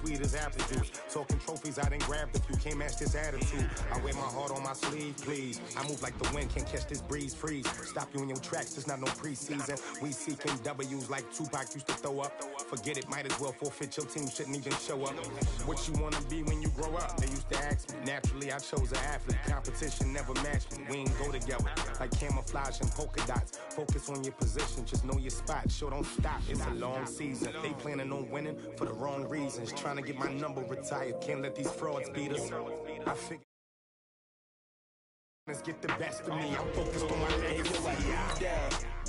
sweet as apple juice. Talking trophies, I done grabbed a few, can't match this attitude. I wear my heart on my sleeve, please. I move like the wind, can't catch this breeze, freeze. Stop you in your tracks, it's not no preseason. We seeking W's like Tupac used to throw up. Forget it, might as well forfeit, your team shouldn't even show up. What you wanna be when you grow up? They used to ask me. Naturally, I chose an athlete. Competition never matched me. We ain't go together like camouflage and polka dots. Focus on your position, just know your spot. Sure, don't stop, it's a long season. They planning on winning for the wrong reasons. Trying to get my number retired, can't let these frauds beat us. I figure let's get the best of me. I'm focused on my legacy.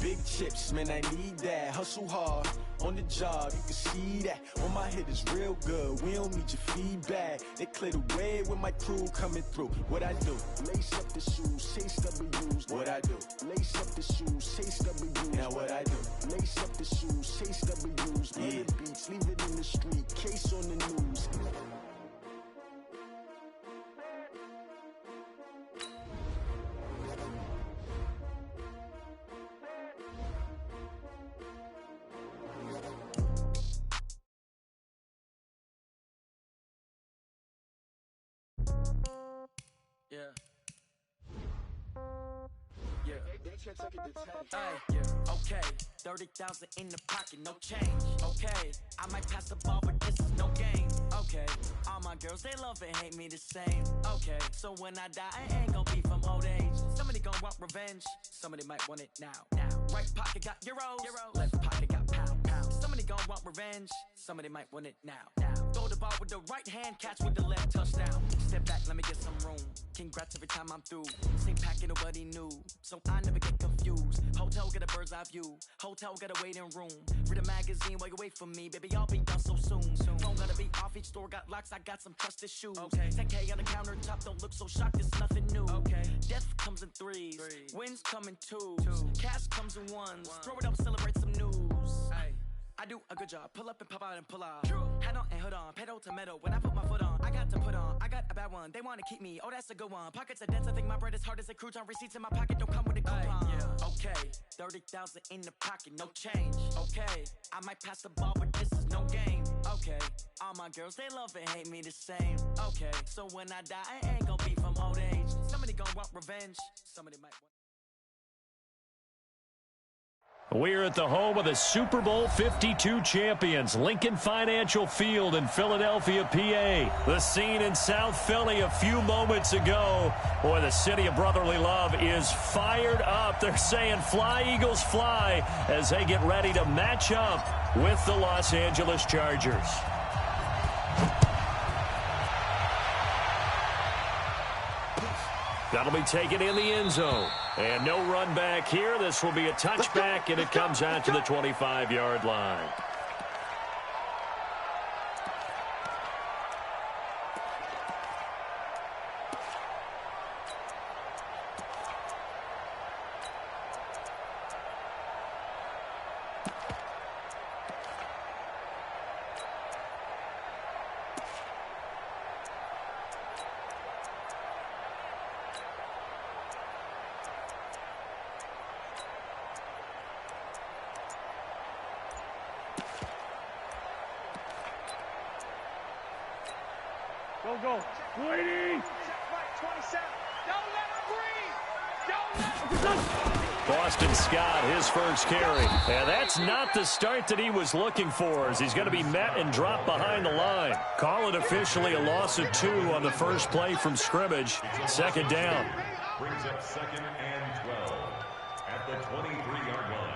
Big chips, man, I need that. Hustle hard on the job, you can see that. On my head is real good, we don't need your feedback. They clear the way with my crew coming through. What I do? Lace up the shoes, chase W's. What I do? Lace up the shoes, chase W's. Now what I do? Lace up the shoes, chase W's. Yeah. Beats, leave it in the street, case on the news. Okay, 30,000 in the pocket, no change. Okay, I might pass the ball, but this is no game. Okay, all my girls, they love and hate me the same. Okay, so when I die, I ain't gon' be from old age. Somebody gon' want revenge, somebody might want it now. Right pocket got euros, left pocket got pounds. Somebody gon' want revenge, somebody might want it now. Throw the ball with the right hand, catch with the left, touchdown. Step back, let me get some room. Congrats every time I'm through. Same packet, nobody knew, so I never get confused. Hotel get a bird's eye view, hotel got a waiting room. Read a magazine while you wait for me, baby, I'll be done so soon. Phone gotta be off, each store got locks, I got some trusted shoes. 10K on the countertop, don't look so shocked, it's nothing new. Death comes in threes, wins come in twos, cash comes in ones. Throw it up, celebrate some news. I do a good job, pull up and pop out and pull out. Hat on and hood on, pedal to metal. When I put my foot on, I got to put on. I got a bad one, they wanna keep me, oh that's a good one. Pockets are dense, I think my bread is hard as a crouton. Receipts in my pocket don't come with a coupon. Okay, 30,000 in the pocket, no change. Okay, I might pass the ball, but this is no game. Okay, all my girls, they love and hate me the same. Okay, so when I die, I ain't gon' be from old age. Somebody gon' want revenge, somebody might want. We're at the home of the Super Bowl 52 champions, Lincoln Financial Field in Philadelphia, PA. The scene in South Philly a few moments ago. Boy, the city of brotherly love is fired up. They're saying fly, Eagles, fly, as they get ready to match up with the Los Angeles Chargers. That'll be taken in the end zone. And no run back here. This will be a touchback, and it comes out to the 25-yard line. Go. Brady! Check right, 27. Don't let him breathe! Don't let him... Boston Scott, his first carry. And that's not the start that he was looking for, as he's going to be met and dropped behind the line. Call it officially a loss of 2 on the first play from scrimmage. Second down. Brings up 2nd and 12 at the 23-yard line.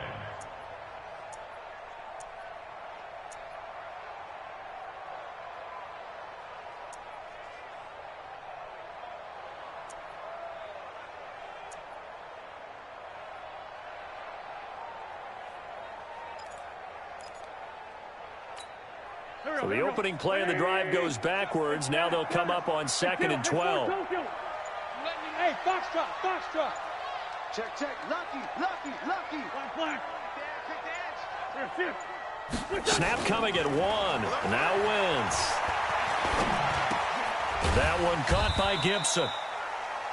So the opening play of the drive goes backwards. Now they'll come up on 2nd and 12. Hey, Foxtrot. Check. Lucky. One. Snap coming at 1. Now Wentz. That one caught by Gibson.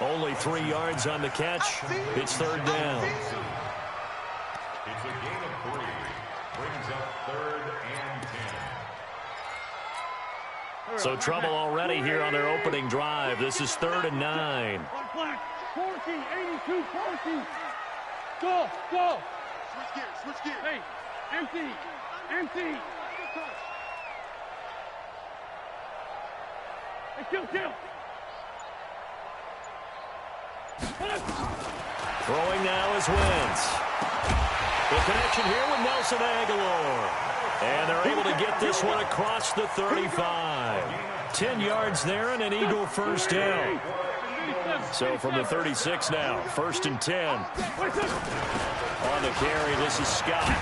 Only 3 yards on the catch. It's 3rd down. It's a gain of 3. Brings up 3rd and 10. So trouble already here on their opening drive. This is 3rd and 9. Black, 14, 82, 14. Go. Switch gears. Hey, empty. Hey, kill. Throwing now is Wentz. The connection here with Nelson Aguilar. And they're able to get this one across the 35. 10 yards there and an Eagle first down. So from the 36 now, 1st and 10. On the carry, this is Scott.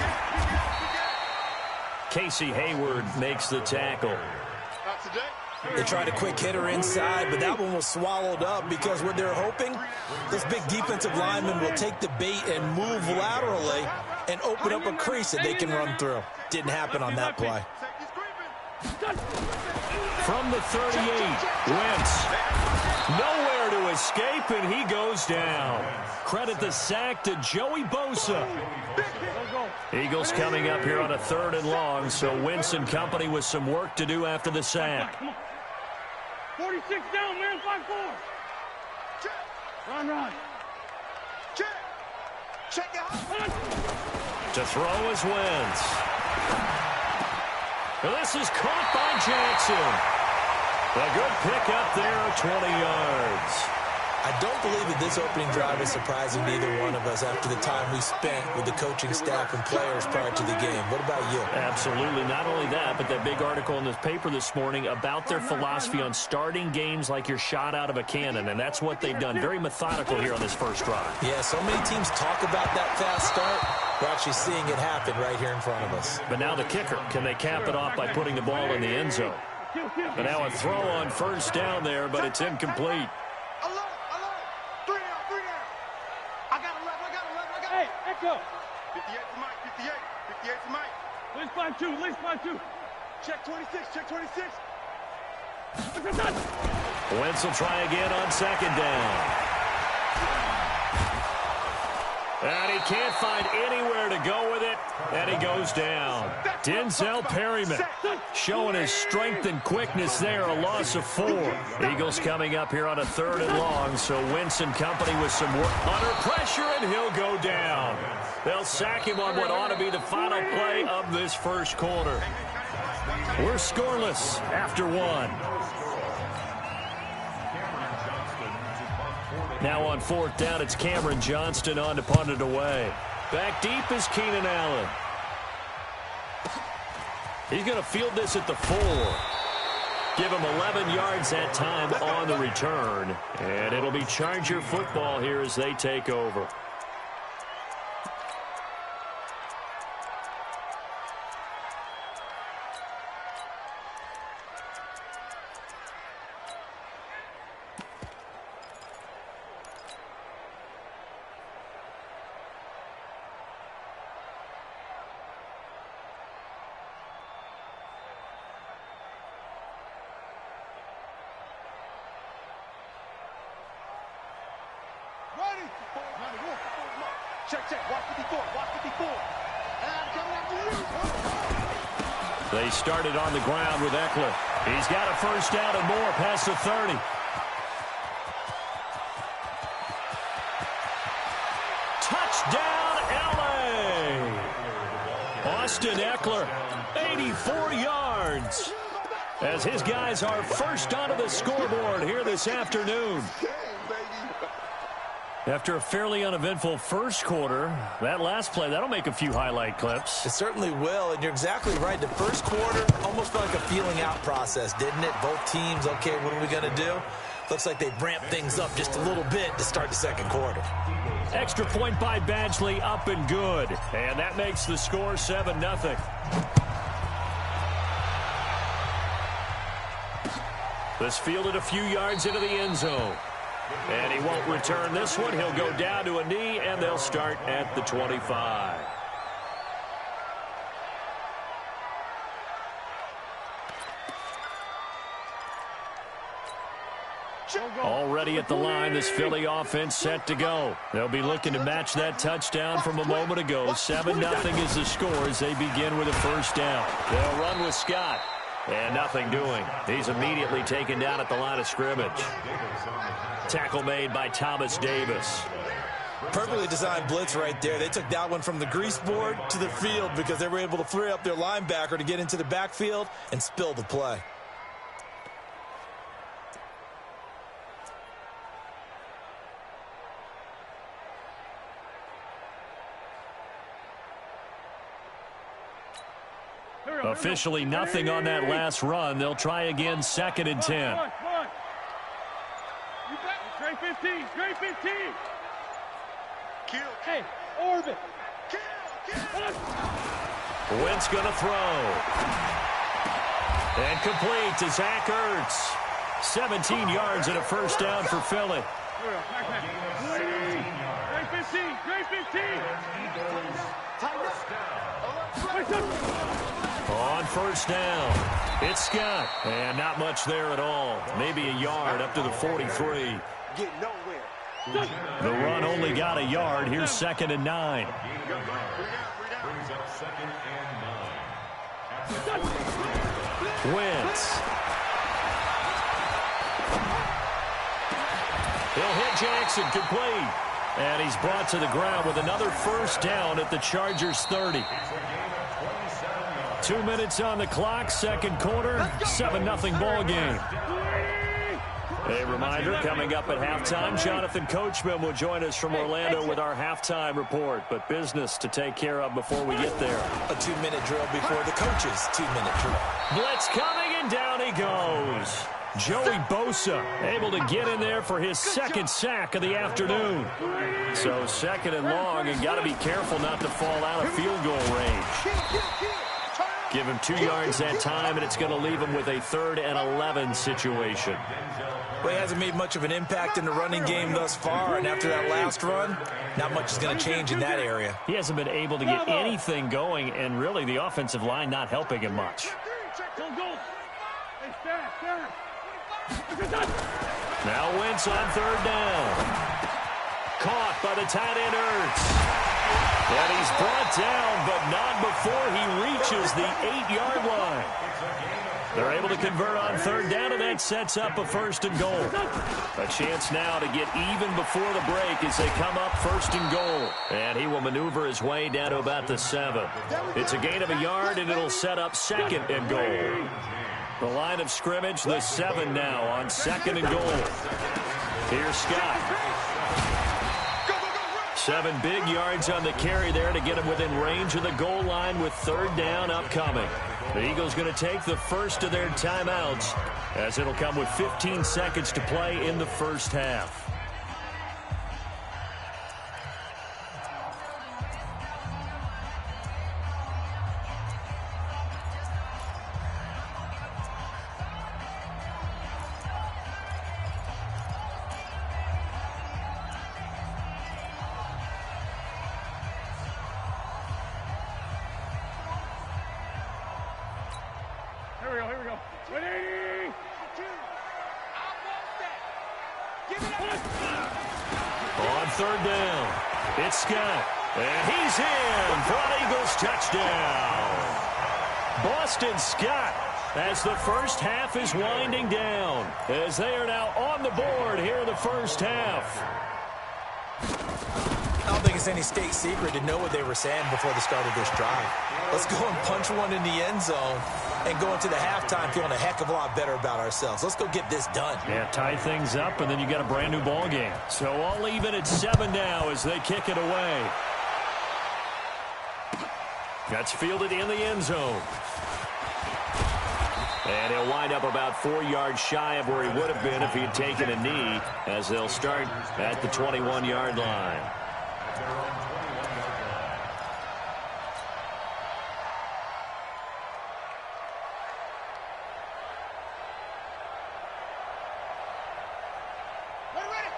Casey Hayward makes the tackle. They tried a quick hitter inside, but that one was swallowed up because what they're hoping, this big defensive lineman will take the bait and move laterally and open up a crease that they can run through. Didn't happen on that play. From the 38, Wentz. Nowhere to escape, and he goes down. Credit the sack to Joey Bosa. Eagles coming up here on a 3rd and long, so Wentz and company with some work to do after the sack. 46 down, man, 5-4. Run. Check it out. To throw is Wentz. This is caught by Jackson. A good pick up there, 20 yards. I don't believe that this opening drive is surprising to either one of us after the time we spent with the coaching staff and players prior to the game. What about you? Absolutely. Not only that, but that big article in this paper this morning about their philosophy on starting games like you're shot out of a cannon, and that's what they've done. Very methodical here on this first drive. Yeah, so many teams talk about that fast start. We're actually seeing it happen right here in front of us. But now the kicker. Can they cap it off by putting the ball in the end zone? But now a throw on first down there, but it's incomplete. Hey, Echo. 58 to Mike. Least by two. Check 26. Wentz will try again on 2nd down. And he can't find anywhere to go with it, and he goes down. Denzel Perryman showing his strength and quickness there, a loss of 4. Eagles coming up here on a 3rd and long, so Wentz and company with some work under pressure, and he'll go down. They'll sack him on what ought to be the final play of this first quarter. We're scoreless after 1. Now on 4th down, it's Cameron Johnston on to punt it away. Back deep is Keenan Allen. He's going to field this at the 4. Give him 11 yards that time on the return. And it'll be Charger football here as they take over. Check. Watch 54. They started on the ground with Eckler. He's got a first down and more past the 30. Touchdown, L.A. Austin Eckler, 84 yards. As his guys are first onto the scoreboard here this afternoon. After a fairly uneventful first quarter, that last play, that'll make a few highlight clips. It certainly will, and you're exactly right. The first quarter almost felt like a feeling out process, didn't it? Both teams, okay, what are we going to do? Looks like they ramped things up just a little bit to start the second quarter. Extra point by Badgley, up and good. And that makes the score 7-0. This fielded a few yards into the end zone. And he won't return this one. He'll go down to a knee, and they'll start at the 25. Already at the line, this Philly offense set to go. They'll be looking to match that touchdown from a moment ago. 7-0 is the score as they begin with a first down. They'll run with Scott. And nothing doing. He's immediately taken down at the line of scrimmage. Tackle made by Thomas Davis. Perfectly designed blitz right there. They took that one from the grease board to the field because they were able to free up their linebacker to get into the backfield and spill the play. Officially nothing on that last run. They'll try again, 2nd and 10. Straight 15, straight 15. Hey, orbit. Wentz going to throw. And complete to Zach Ertz. 17 yards and a first down for Philly. Straight 15, straight 15. On first down, it's Scott. And not much there at all. Maybe a yard up to the 43. Get nowhere. The run only got a yard. Here's 2nd and 9. Brings up 2nd and 9. Wentz. He'll hit Jackson, complete. And he's brought to the ground with another first down at the Chargers 30. 2 minutes on the clock, second quarter, 7-0 ball game. A reminder, coming up at halftime, Jonathan Coachman will join us from Orlando with our halftime report. But business to take care of before we get there. A 2-minute drill before the coach's 2-minute drill. Blitz coming, and down he goes. Joey Bosa able to get in there for his second sack of the afternoon. So 2nd and long, and got to be careful not to fall out of field goal range. Give him 2 yards that time, and it's going to leave him with a 3rd and 11 situation. Well, he hasn't made much of an impact in the running game thus far, and after that last run, not much is going to change in that area. He hasn't been able to get anything going, and really the offensive line not helping him much. Now Wentz on 3rd down. Caught by the tight end Ertz. And he's brought down, but not before he reaches the 8-yard line. They're able to convert on 3rd down, and that sets up a 1st and goal. A chance now to get even before the break as they come up 1st and goal. And he will maneuver his way down to about the 7. It's a gain of a yard, and it'll set up 2nd and goal. The line of scrimmage, the 7 now on 2nd and goal. Here's Scott. 7 big yards on the carry there to get him within range of the goal line with 3rd down upcoming. The Eagles going to take the first of their timeouts as it'll come with 15 seconds to play in the first half. Here we go. 180. On 3rd down, it's Scott. And he's in for an Eagles touchdown. Boston Scott, as the first half is winding down, as they are now on the board here in the first half. I don't think it's any state secret to know what they were saying before the start of this drive. Let's go and punch one in the end zone and go into the halftime feeling a heck of a lot better about ourselves. Let's go get this done. Yeah, tie things up, and then you got a brand new ball game. So all even at 7 now as they kick it away. That's fielded in the end zone. And he'll wind up about 4 yards shy of where he would have been if he had taken a knee, as they'll start at the 21-yard line.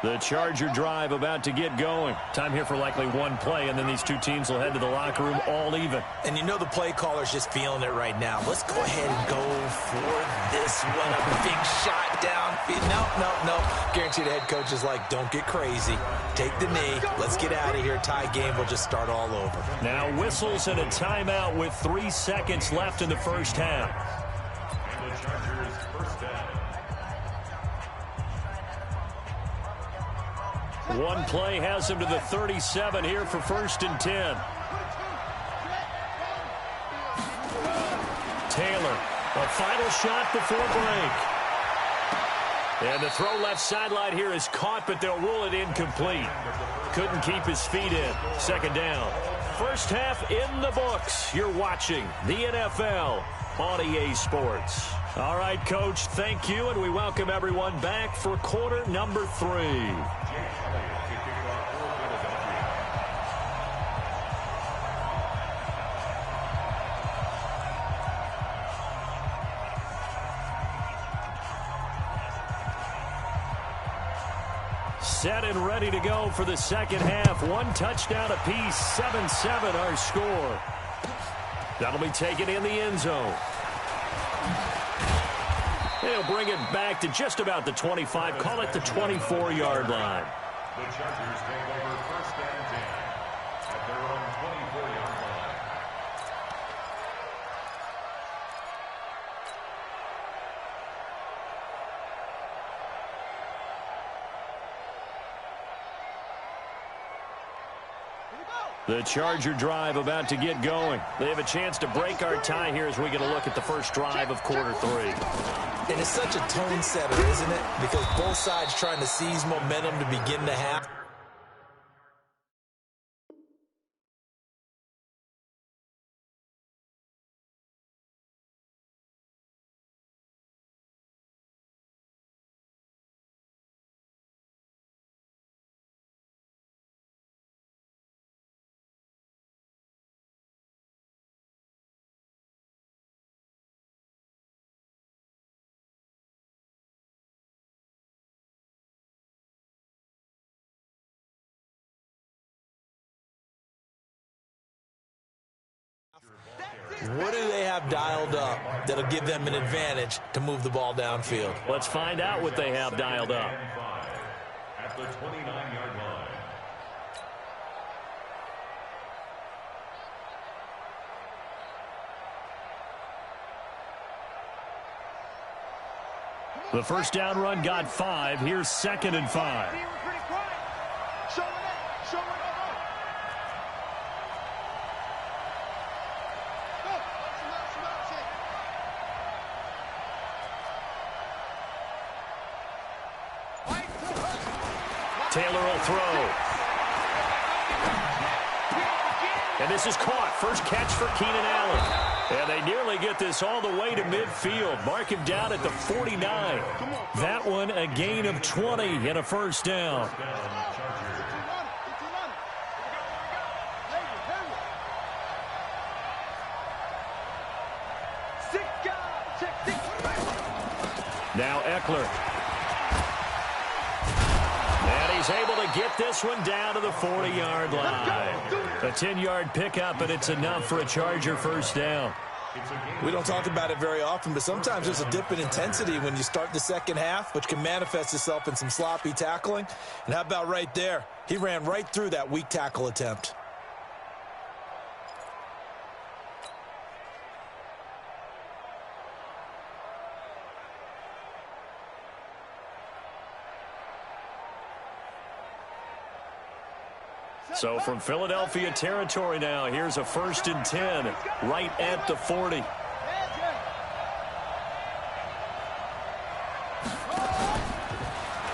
The Charger drive about to get going. Time here for likely one play, and then these two teams will head to the locker room all even. And you know the play caller's just feeling it right now. Let's go ahead and go for this one. A big shot downfield. No. Guarantee the head coach is like, don't get crazy. Take the knee. Let's get out of here. Tie game will just start all over. Now whistles and a timeout with 3 seconds left in the first half. One play has him to the 37 here for 1st and 10. Taylor, a final shot before break. And the throw left sideline here is caught, but they'll rule it incomplete. Couldn't keep his feet in. 2nd down. First half in the books. You're watching the NFL on EA Sports. All right, Coach, thank you, and we welcome everyone back for quarter number 3. Set and ready to go for the second half. One touchdown apiece, 7-7 our score. That'll be taken in the end zone. They'll bring it back to just about the 25, call it the 24-yard line. The Chargers take over 1st and 10 at their own 24-yard line. The Charger drive about to get going. They have a chance to break our tie here as we get a look at the first drive of quarter 3. And it's such a tone setter, isn't it? Because both sides trying to seize momentum to begin the half. What do they have dialed up that'll give them an advantage to move the ball downfield? Let's find out what they have dialed up. At the 29-yard line. The first down run got 5. Here's 2nd and 5. Taylor will throw. And this is caught. First catch for Keenan Allen. And they nearly get this all the way to midfield. Mark him down at the 49. That one a gain of 20 and a first down. Now Eckler. He's able to get this one down to the 40-yard line. A 10-yard pickup, and it's enough for a Charger first down. We don't talk about it very often, but sometimes there's a dip in intensity when you start the second half, which can manifest itself in some sloppy tackling. And how about right there? He ran right through that weak tackle attempt. So from Philadelphia territory now, here's a 1st and 10 right at the 40.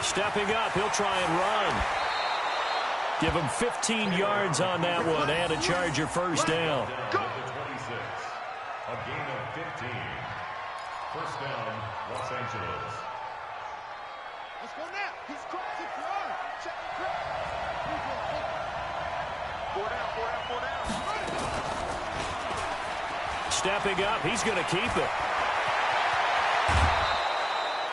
Stepping up, he'll try and run. Give him 15 yards on that one and a Charger first down. A gain of 15. First down, Los Angeles. Let's go now. He's crossing for arm. Check the grip. Four down. Stepping up, he's going to keep it.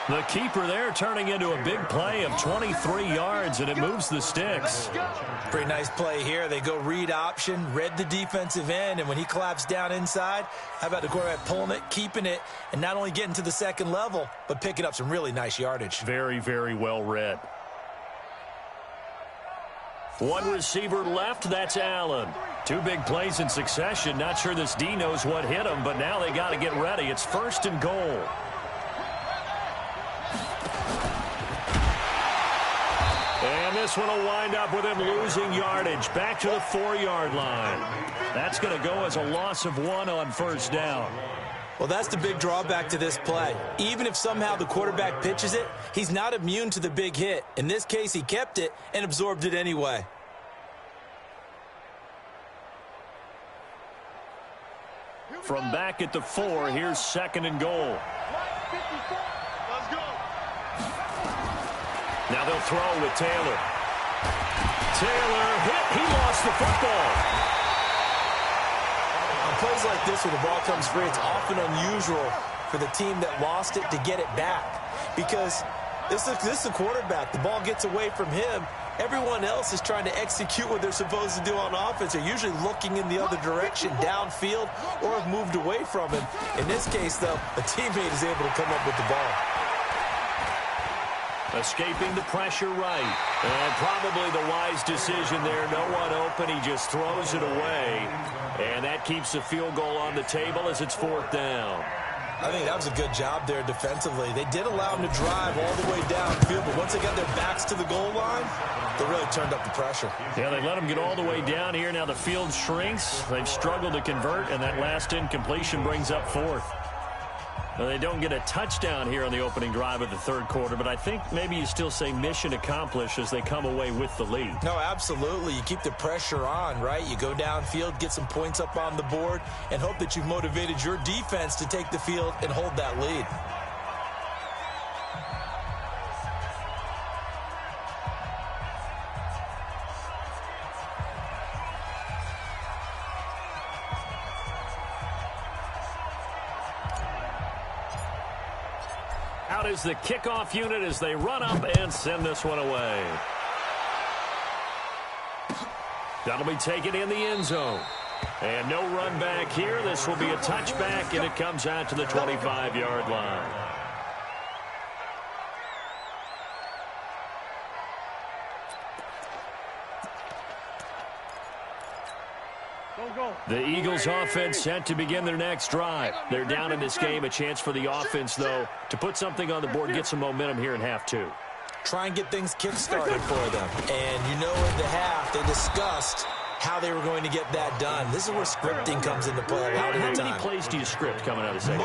The keeper there turning into a big play of 23 yards, and it moves the sticks. Pretty nice play here. They go read option, read the defensive end, and when he collapsed down inside, how about the quarterback pulling it, keeping it, and not only getting to the second level, but picking up some really nice yardage. Very, very well read. One receiver left, that's Allen. Two big plays in succession. Not sure this D knows what hit him, but now they got to get ready. It's 1st and goal. And this one will wind up with him losing yardage back to the 4-yard line. That's going to go as a loss of 1 on first down. Well, that's the big drawback to this play. Even if somehow the quarterback pitches it, he's not immune to the big hit. In this case, he kept it and absorbed it anyway. From back at the 4, here's 2nd and goal. Let's go. Now they'll throw with Taylor. Taylor hit. He lost the football. On plays like this where the ball comes free, it's often unusual for the team that lost it to get it back. Because this is the quarterback. The ball gets away from him. Everyone else is trying to execute what they're supposed to do on offense. They're usually looking in the other direction, downfield, or have moved away from him. In this case, though, a teammate is able to come up with the ball. Escaping the pressure right. And probably the wise decision there. No one open. He just throws it away. And that keeps the field goal on the table as it's 4th down. I think that was a good job there defensively. They did allow him to drive all the way downfield, but once they got their backs to the goal line, they really turned up the pressure. Yeah, they let him get all the way down here. Now the field shrinks. They've struggled to convert, and that last incompletion brings up 4th. Now, they don't get a touchdown here on the opening drive of the 3rd quarter, but I think maybe you still say mission accomplished as they come away with the lead. No, absolutely. You keep the pressure on, right? You go downfield, get some points up on the board, and hope that you've motivated your defense to take the field and hold that lead. Out is the kickoff unit as they run up and send this one away. That'll be taken in the end zone. And no run back here. This will be a touchback, and it comes out to the 25-yard line. The Eagles offense set to begin their next drive. They're down in this game. A chance for the offense, though, to put something on the board, get some momentum here in half 2. Try and get things kick-started for them. And you know in the half, they discussed how they were going to get that done. This is where scripting comes into play a lot of the time. How many plays do you script coming out of the second?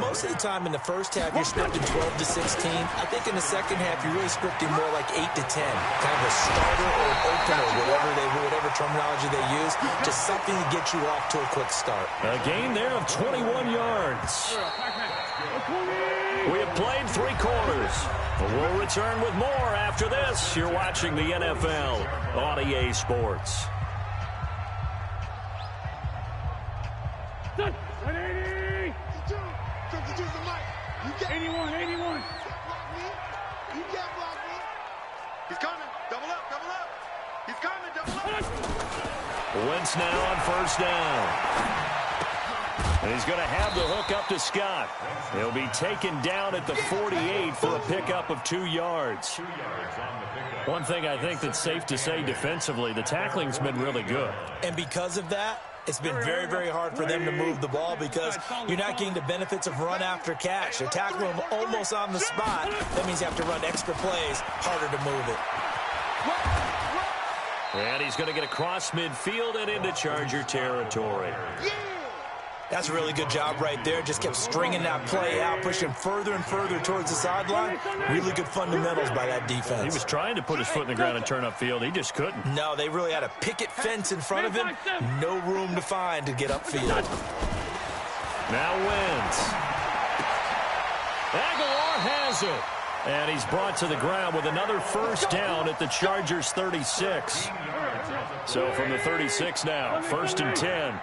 Most of the time in the first half, you're scripting 12 to 16. I think in the second half, you're really scripting more like 8 to 10. Kind of a starter or an opener, whatever terminology they use, just something to get you off to a quick start. A gain there of 21 yards. We have played 3 quarters. We'll return with more after this. You're watching the NFL on EA Sports. 180! 52's the mic. You get 81. You can't block me. He's coming. Double up. He's coming. Double up. Wentz now on first down. And he's going to have the hook up to Scott. He'll be taken down at the 48 for a pickup of 2 yards. One thing I think that's safe to say defensively, the tackling's been really good. And because of that, it's been very, very hard for them to move the ball because you're not getting the benefits of run after catch. They're tackling them almost on the spot. That means you have to run extra plays, harder to move it. And he's going to get across midfield and into Charger territory. That's a really good job right there. Just kept stringing that play out, pushing further and further towards the sideline. Really good fundamentals by that defense. He was trying to put his foot in the ground and turn upfield. He just couldn't. No, they really had a picket fence in front of him. No room to find to get upfield. Now Wentz. Aguilar has it. And he's brought to the ground with another first down at the Chargers 36. So from the 36 now, 1st and 10.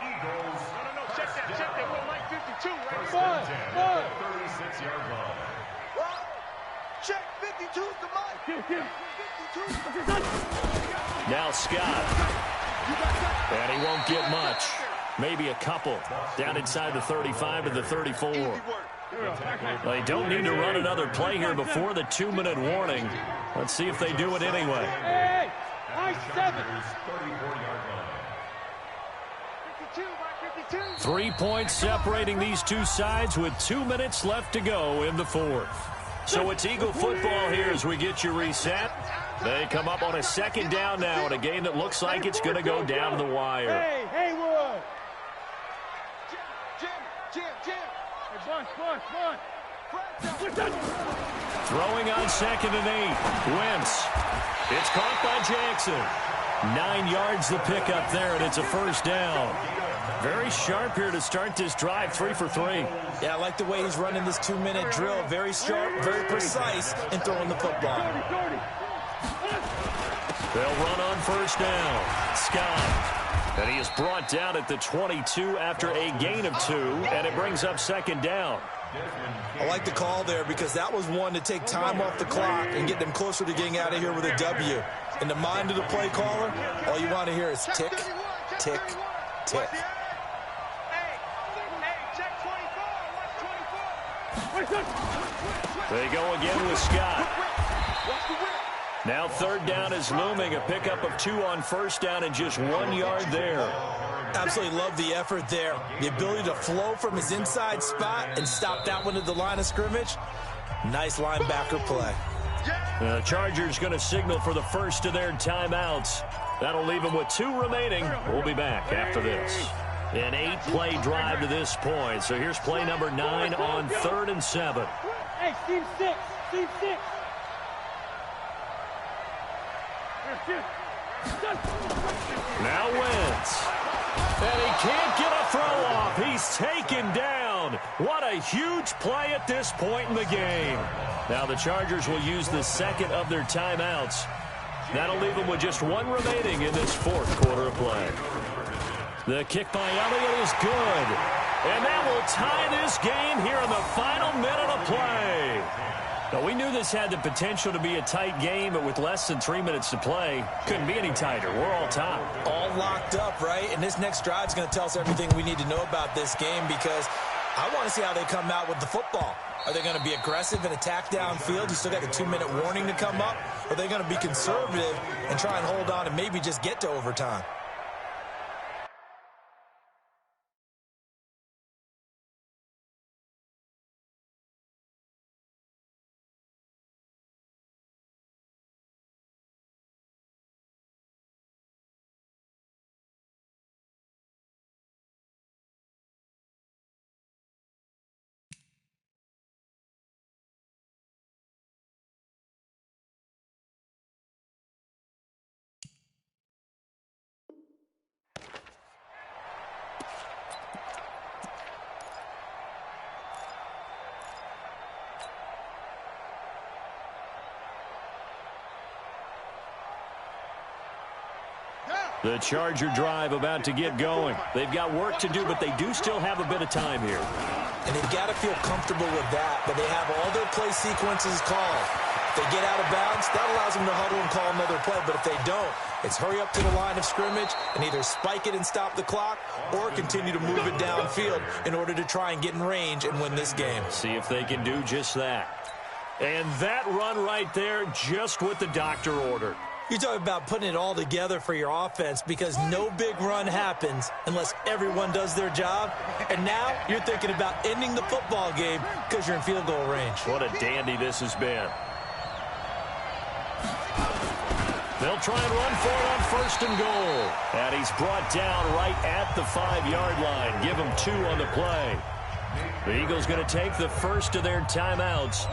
Check 52's the mic. Now Scott. And he won't get much. Maybe a couple. Down inside the 35 to the 34. They don't need to run another play here before the 2-minute warning. Let's see if they do it anyway. Hey, 7. 3 points separating these two sides with 2 minutes left to go in the 4th. So it's Eagle football here as we get you reset. They come up on a second down now in a game that looks like it's going to go down to the wire. Hey, Haywood. Jim. Hey, bunch. Throwing on 2nd and 8. Wentz. It's caught by Jackson. 9 yards the pickup there, and it's a first down. Very sharp here to start this drive, 3 for 3. Yeah, I like the way he's running this 2-minute drill. Very sharp, very precise in throwing the football. They'll run on first down. Scott. And he is brought down at the 22 after a gain of 2, and it brings up 2nd down. I like the call there because that was one to take time off the clock and get them closer to getting out of here with a W. In the mind of the play caller, all you want to hear is tick, tick, tick. They go again with Scott. Now 3rd down is looming. A pickup of 2 on first down and just 1 yard there. Absolutely love the effort there. The ability to flow from his inside spot and stop that one at the line of scrimmage. Nice linebacker play. The Chargers going to signal for the first of their timeouts. That'll leave them with 2 remaining. We'll be back after this. An 8-play drive to this point. So here's play number 9 on 3rd and 7. Hey, Steve 6. Now Wentz. And he can't get a throw off. He's taken down. What a huge play at this point in the game. Now the Chargers will use the 2nd of their timeouts. That'll leave them with just 1 remaining in this 4th quarter of play. The kick by Elliott is good. And that will tie this game here in the final minute of play. Now, we knew this had the potential to be a tight game, but with less than 3 minutes to play, couldn't be any tighter. We're all tied. All locked up, right? And this next drive is going to tell us everything we need to know about this game because I want to see how they come out with the football. Are they going to be aggressive and attack downfield? You still got the 2-minute warning to come up? Or are they going to be conservative and try and hold on and maybe just get to overtime? The Charger drive about to get going. They've got work to do, but they do still have a bit of time here. And they've got to feel comfortable with that, but they have all their play sequences called. If they get out of bounds, that allows them to huddle and call another play. But if they don't, it's hurry up to the line of scrimmage and either spike it and stop the clock or continue to move it downfield in order to try and get in range and win this game. See if they can do just that. And that run right there, just what the doctor ordered. You're talking about putting it all together for your offense because no big run happens unless everyone does their job. And now you're thinking about ending the football game because you're in field goal range. What a dandy this has been. They'll try and run for it on 1st and goal. And he's brought down right at the 5-yard line. Give him 2 on the play. The Eagles going to take the first of their timeouts,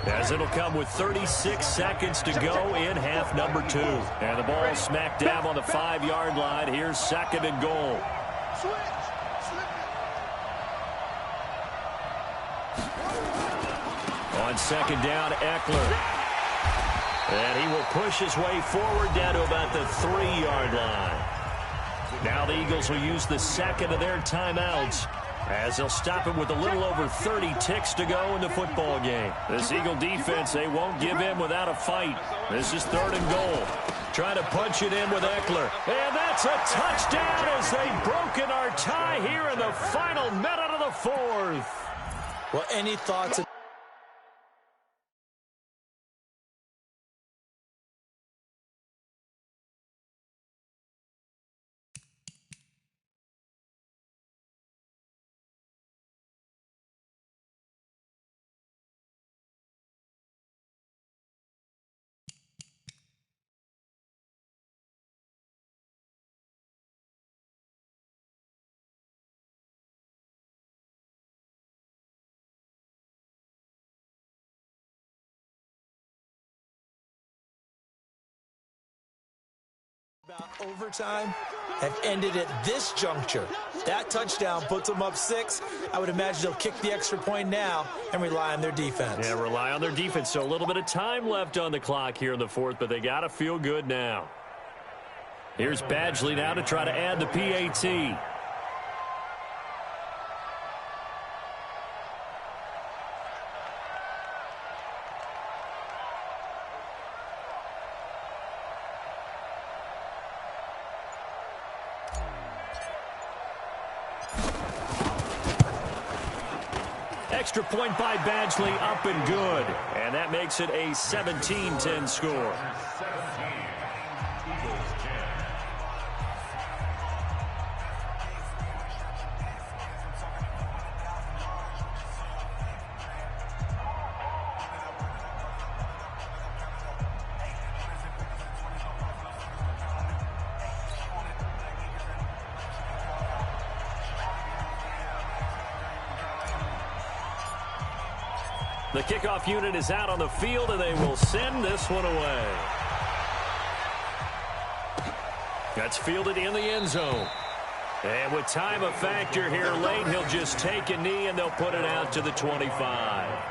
as it'll come with 36 seconds to go in half number 2. And the ball smack dab on the 5-yard line. Here's 2nd and goal. On 2nd down, Eckler. And he will push his way forward down to about the 3-yard line. Now the Eagles will use the 2nd of their timeouts, as they'll stop it with a little over 30 ticks to go in the football game. This Eagle defense, they won't give in without a fight. This is 3rd and goal. Trying to punch it in with Eckler. And that's a touchdown as they've broken our tie here in the final minute of the 4th. Well, any thoughts? Overtime have ended at this juncture. That touchdown puts them up 6. I would imagine they'll kick the extra point now and rely on their defense. Yeah, rely on their defense. So a little bit of time left on the clock here in the fourth, but they got to feel good now. Here's Badgley now to try to add the PAT. Extra point by Badgley, up and good. And that makes it a 17-10 score. The kickoff unit is out on the field, and they will send this one away. That's fielded in the end zone. And with time a factor here late, he'll just take a knee, and they'll put it out to the 25.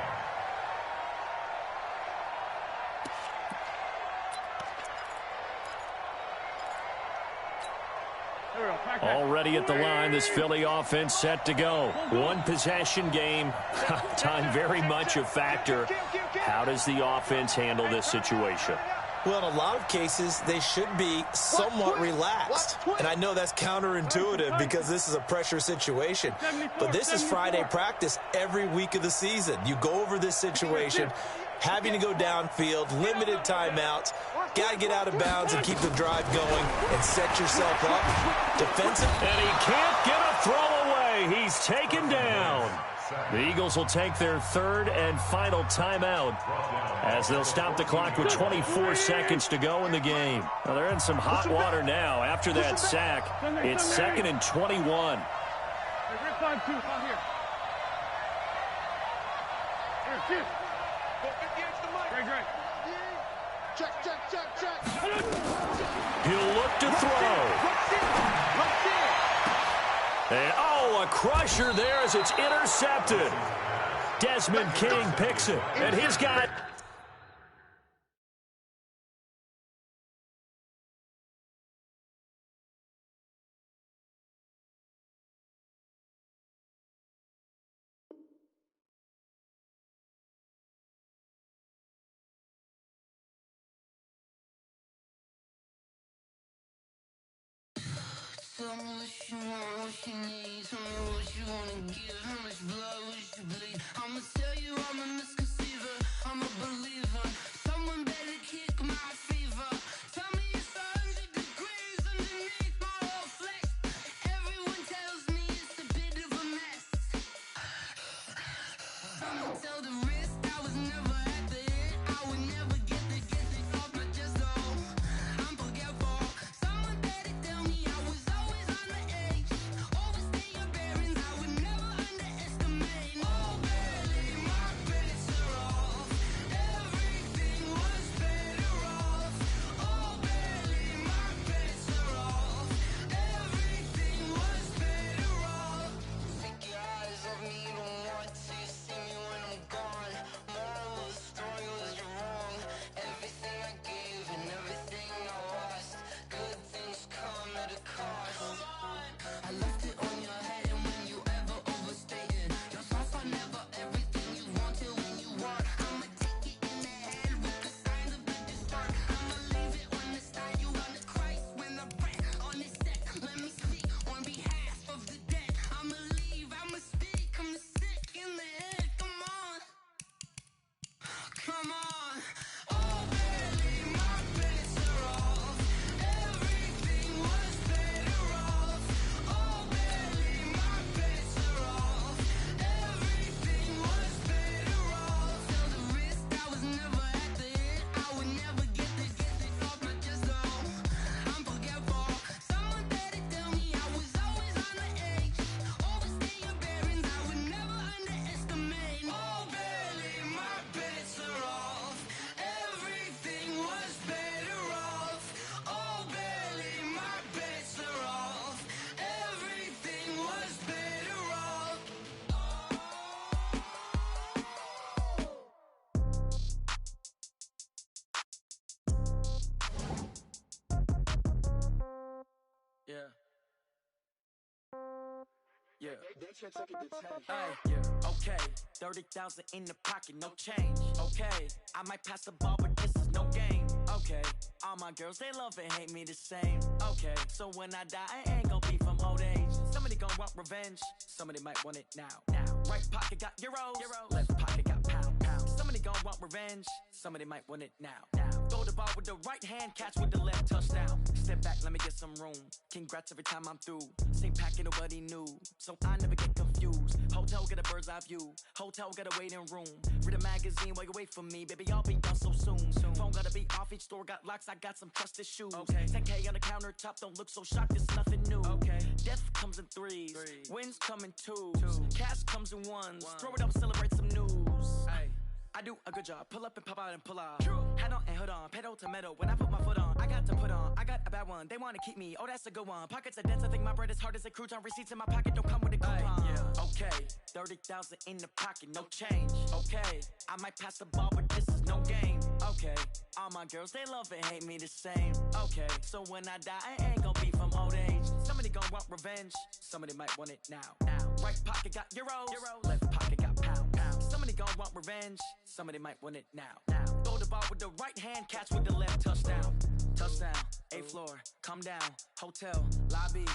Already at the line, this Philly offense set to go. One possession game. Time very much a factor. How does the offense handle this situation? Well, in a lot of cases, they should be somewhat relaxed. And I know that's counterintuitive because this is a pressure situation. But this is Friday practice every week of the season. You go over this situation, having to go downfield, limited timeouts, got to get out of bounds and keep the drive going and set yourself up defensive. And he can't get a throw away. He's taken down. The Eagles will take their third and final timeout as they'll stop the clock with 24 seconds to go in the game. Well, they're in some hot water now after that sack. It's 2nd and 21. He'll look to throw. And, oh, a crusher there as it's intercepted. Desmond King picks it, and he's got... Tell me what you want, what you need. Tell me what you wanna give. How much blood would you bleed? I'ma tell you I'm a misconceiver. I'm a believer. Someone better kick my fever. Tell me it's 100 degrees underneath my whole flesh. Everyone tells me it's a bit of a mess. Someone tell the risk I was never at the end. I would never get the off my chest though. I'm forgetful. Someone better tell me I was always on the edge. Overstay your bearings, I would never underestimate. Oh, barely, my credits are all Yeah. Okay. 30,000 in the pocket, no change. Okay. I might pass the ball, but this is no game. Okay. All my girls, they love and hate me the same. Okay. So when I die, I ain't gonna be from old age. Somebody gonna want revenge. Somebody might want it now. Right pocket got euros. Left pocket got pound. Somebody gonna want revenge. Somebody might want it now. Throw the ball with the right hand, catch with the left, touchdown. Step back, let me get some room. Congrats every time I'm through. Same packet, nobody knew, so I never get confused. Hotel get a bird's eye view. Hotel get a waiting room. Read a magazine while you wait for me, baby. I'll be done so soon. Phone gotta be off. Each store got locks. I got some trusted shoes. Okay. 10K on the countertop. Don't look so shocked. It's nothing new. Okay. Death comes in threes. Wins come in twos. Cash comes in ones. Throw it up, celebrate some news. Ay. I do a good job. Pull up and pop out and pull off. Hat on and hood on. Pedal to metal. When I put my foot on, I got to put on. I got a bad one. They want to keep me. Oh, that's a good one. Pockets are dense. I think my bread is hard as a crouton. Receipts in my pocket don't come with a coupon. Yeah. Okay. 30,000 in the pocket. No change. Okay. I might pass the ball, but this is no game. Okay. All my girls, they love and hate me the same. Okay. So when I die, I ain't gonna be from old age. Somebody gonna want revenge. Somebody might want it now. Right pocket got euros. Left pocket got pound. Somebody gonna want revenge. Somebody might want it now. Throw the ball with the right hand, catch with the left, touchdown. Touchdown, 8th floor, come down, hotel, lobby.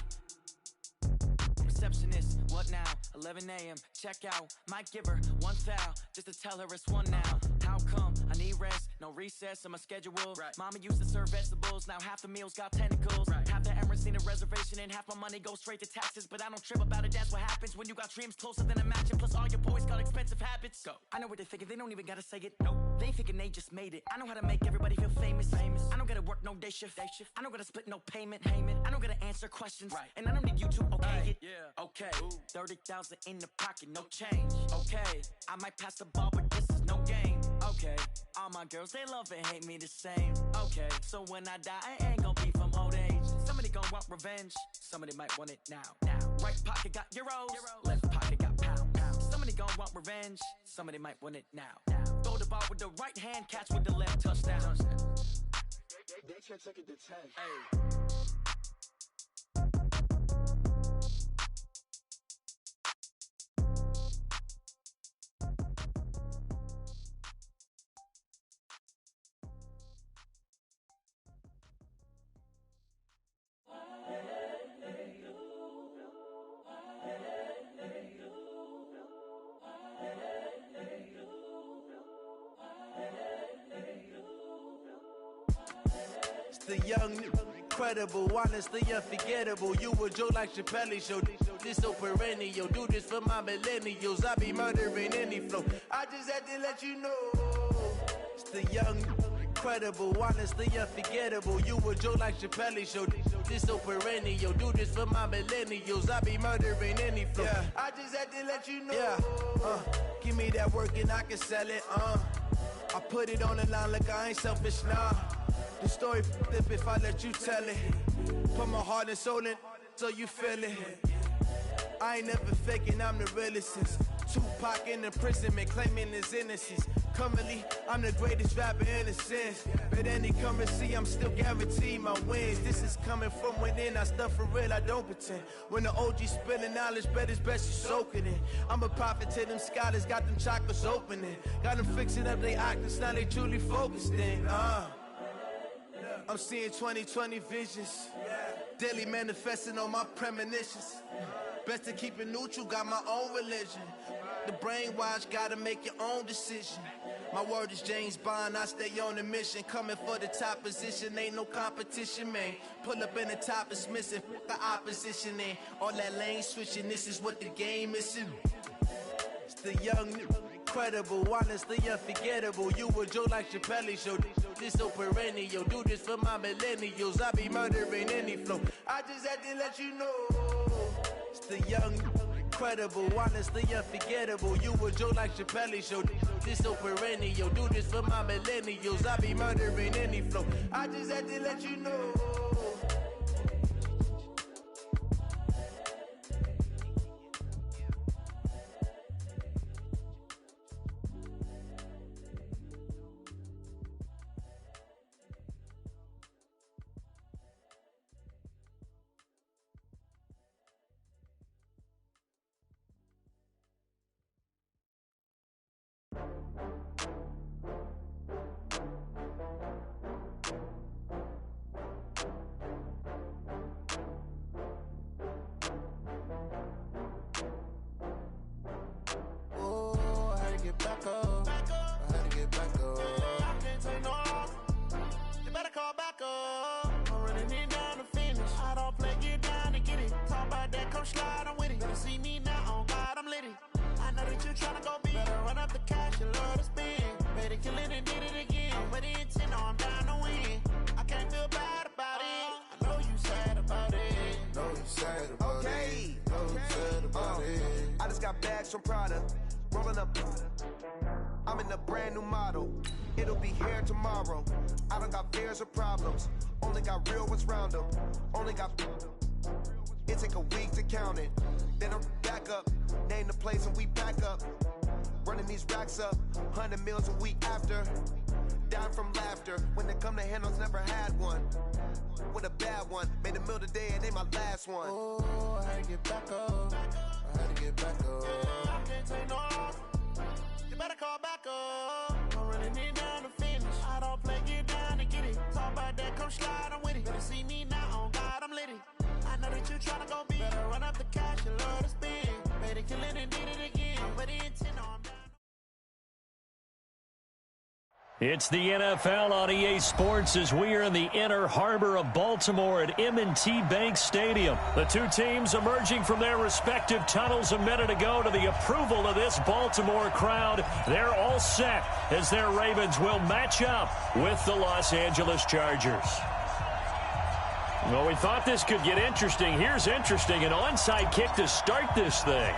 Receptionist, what now? 11 a.m., check out. Might give her one foul, just to tell her it's one now. How come? I need rest, no recess in my schedule. Right. Mama used to serve vegetables, now half the meals got tentacles. Right. Half the Emirates need a reservation and half my money goes straight to taxes. But I don't trip about it, that's what happens when you got dreams closer than a matching. Plus all your boys got expensive habits. Go. I know what they're thinking, they don't even gotta say it. Nope. They ain't thinking they just made it. I know how to make everybody feel famous. I don't gotta work no day shift. I don't gotta split no payment. I don't gotta answer questions. Right. And I don't need you to okay it. Yeah. Okay. 30,000 in the pocket, no change. Okay. I might pass the ball, but this is no game. Okay. All my girls, they love and hate me the same. Okay. So when I die, I ain't gonna be from old age. Somebody gonna want revenge. Somebody might want it now. Right pocket got euros. Left pocket got pound. Somebody gonna want revenge. Somebody might want it now. Throw the ball with the right hand, catch with the left, touchdown. They can't take it to 10. Hey. The young, incredible, honestly unforgettable. You a joke like Chappelle Show. This so perennial. Do this for my millennials. I be murdering any flow. I just had to let you know. It's the young, incredible, honestly unforgettable. You a joke like Chappelle Show. This so perennial. Do this for my millennials. I be murdering any flow. Yeah. I just had to let you know. Yeah. Give me that work and I can sell it. I put it on the line like I ain't selfish, nah. The story flip if I let you tell it. Put my heart and soul in so you feel it. I ain't never faking, I'm the realest since Tupac in imprisonment, claiming his innocence. Currently, I'm the greatest rapper in a sense. But any currency, I'm still guaranteed my wins. This is coming from within, I stuff for real, I don't pretend. When the OG spilling knowledge, bet it's best you soak it in. I'm a prophet to them scholars, got them chakras opening. Got them fixing up their octaves, now they truly focused in. I'm seeing 2020 visions, daily manifesting on my premonitions. Best to keep it neutral, got my own religion. The brainwash, gotta make your own decision. My word is James Bond, I stay on a mission. Coming for the top position, ain't no competition, man. Pull up in the top is missing, the opposition in. All that lane switching, this is what the game is. It's the young, incredible, honestly unforgettable. You a joke like Chappelle Show. This so perennial. Do this for my millennials. I be murdering any flow. I just had to let you know. It's the young, incredible, honestly unforgettable. You a joke like Chappelle Show. This so perennial. Do this for my millennials. I be murdering any flow. I just had to let you know. slide, I'm with it. Better see me now, on God, I'm litty. I know that you tryna go big. Better run up the cash, you love to spend. Better kill it and did it again. But the intent, no, I'm down to win. I can't feel bad about it. I know you sad about it. Know you sad about it. Know you sad about it. I just got bags from Prada. Rolling up. I'm in a brand new model. It'll be here tomorrow. I don't got fears or problems. Only got real ones round them. Only got. It take a week to count it. Then I'm back up. Name the place and we back up. Running these racks up. 100 meals a week after. Down from laughter. When it come to handles, never had one. With a bad one. Made a meal today and they my last one. Oh, I had to get back up. I had to get back up. I can't take no off. You better call back up. I'm running it down to finish. I don't play, get down to get it. Talk about that, come slide, I'm with it. Better see me now, on God, I'm litty. I know that you tryna go big. Better run up the cash, you love to spend. Better kill it and did it again. But the intent, I'm down. It's the NFL on EA Sports as we are in the inner harbor of Baltimore at M&T Bank Stadium. The two teams emerging from their respective tunnels a minute ago to the approval of this Baltimore crowd. They're all set as their Ravens will match up with the Los Angeles Chargers. Well, we thought this could get interesting. Here's interesting, an onside kick to start this thing.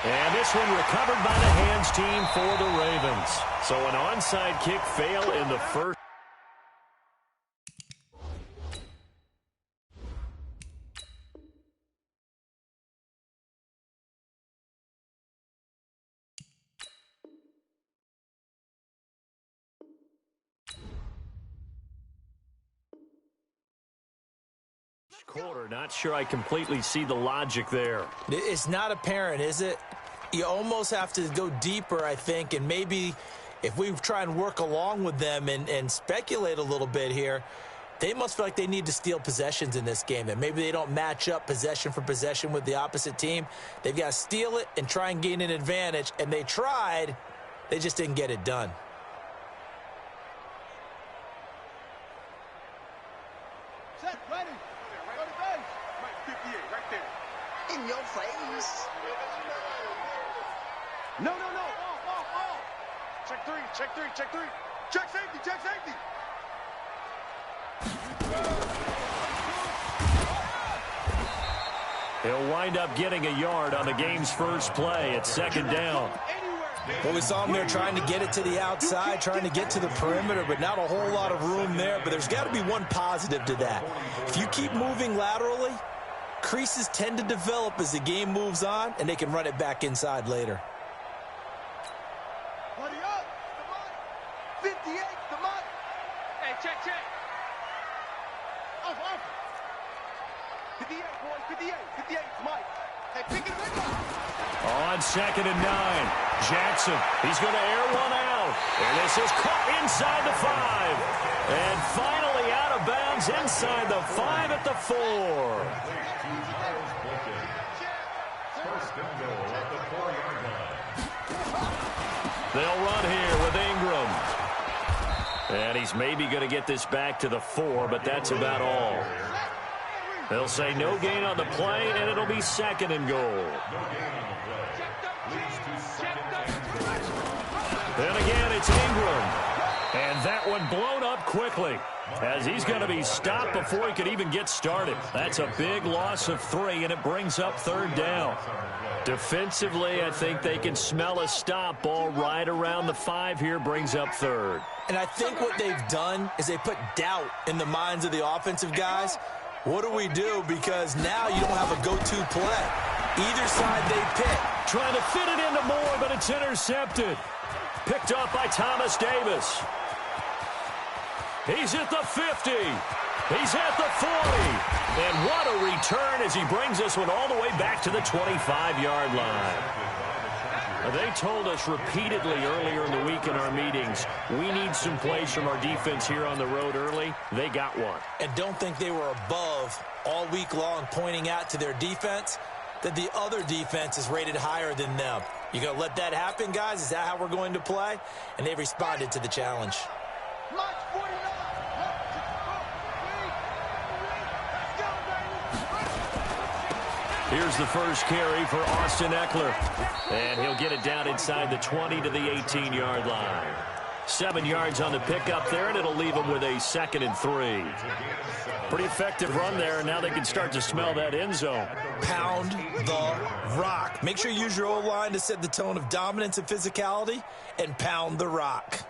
And this one recovered by the hands team for the Ravens. So an onside kick fail in the first. Quarter, not sure I completely see the logic there. It's not apparent, is it? You almost have to go deeper, I think, and maybe if we try and work along with them and speculate a little bit here, they must feel like they need to steal possessions in this game, and maybe they don't match up possession for possession with the opposite team. They've got to steal it and try and gain an advantage, and they tried. They just didn't get it done. Set, ready. Go to base. Right, 58, right there. In your face. No. Off. Check three. Check safety. He'll wind up getting a yard on the game's first play. It's second down. Well, we saw him there trying to get it to the outside, trying to get to the perimeter, but not a whole lot of room there. But there's got to be one positive to that. If you keep moving laterally, creases tend to develop as the game moves on, and they can run it back inside later. Buddy up. 58, come on. Hey, check. Off. 58, boys, 58, Mike. Hey, pick it up. On 2nd and 9, Jackson, he's going to air one out. And this is caught inside the 5. And finally out of bounds inside the 5 at the 4. First and goal at the 4-yard line. They'll run here with Ingram. And he's maybe going to get this back to the 4, but that's about all. They'll say no gain on the play, and it'll be 2nd and goal. Then again, it's Ingram. And that one blown up quickly as he's going to be stopped before he could even get started. That's a big loss of 3, and it brings up 3rd down. Defensively, I think they can smell a stop. Ball right around the 5 here brings up 3rd. And I think what they've done is they put doubt in the minds of the offensive guys. What do we do? Because now you don't have a go-to play. Either side they pick. Trying to fit it into Moore, but it's intercepted. Picked up by Thomas Davis. He's at the 50. He's at the 40. And what a return as he brings this one all the way back to the 25-yard line. They told us repeatedly earlier in the week in our meetings, we need some plays from our defense here on the road early. They got one. And don't think they were above all week long pointing out to their defense that the other defense is rated higher than them. You going to let that happen, guys? Is that how we're going to play? And they responded to the challenge. Here's the first carry for Austin Eckler. And he'll get it down inside the 20 to the 18-yard line. 7 yards on the pickup there, and it'll leave him with a 2nd and 3. Pretty effective run there, and now they can start to smell that end zone. Pound the rock. Make sure you use your O-line to set the tone of dominance and physicality, and pound the rock.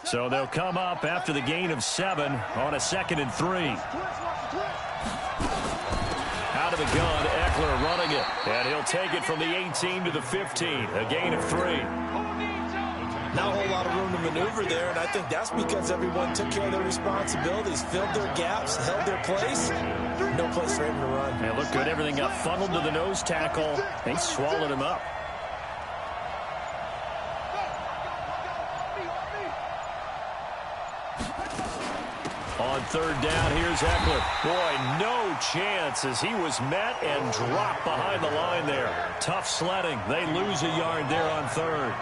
So they'll come up after the gain of 7 on a 2nd and 3. Out of the gun, Eckler running it. And he'll take it from the 18 to the 15. A gain of 3. Not a whole lot of room to maneuver there, and I think that's because everyone took care of their responsibilities, filled their gaps, held their place. No place for him to run. It looked good. Everything got funneled to the nose tackle. They swallowed him up. On 3rd down, here's Eckler. Boy, no chance as he was met and dropped behind the line there. Tough sledding. They lose a yard there on 3rd.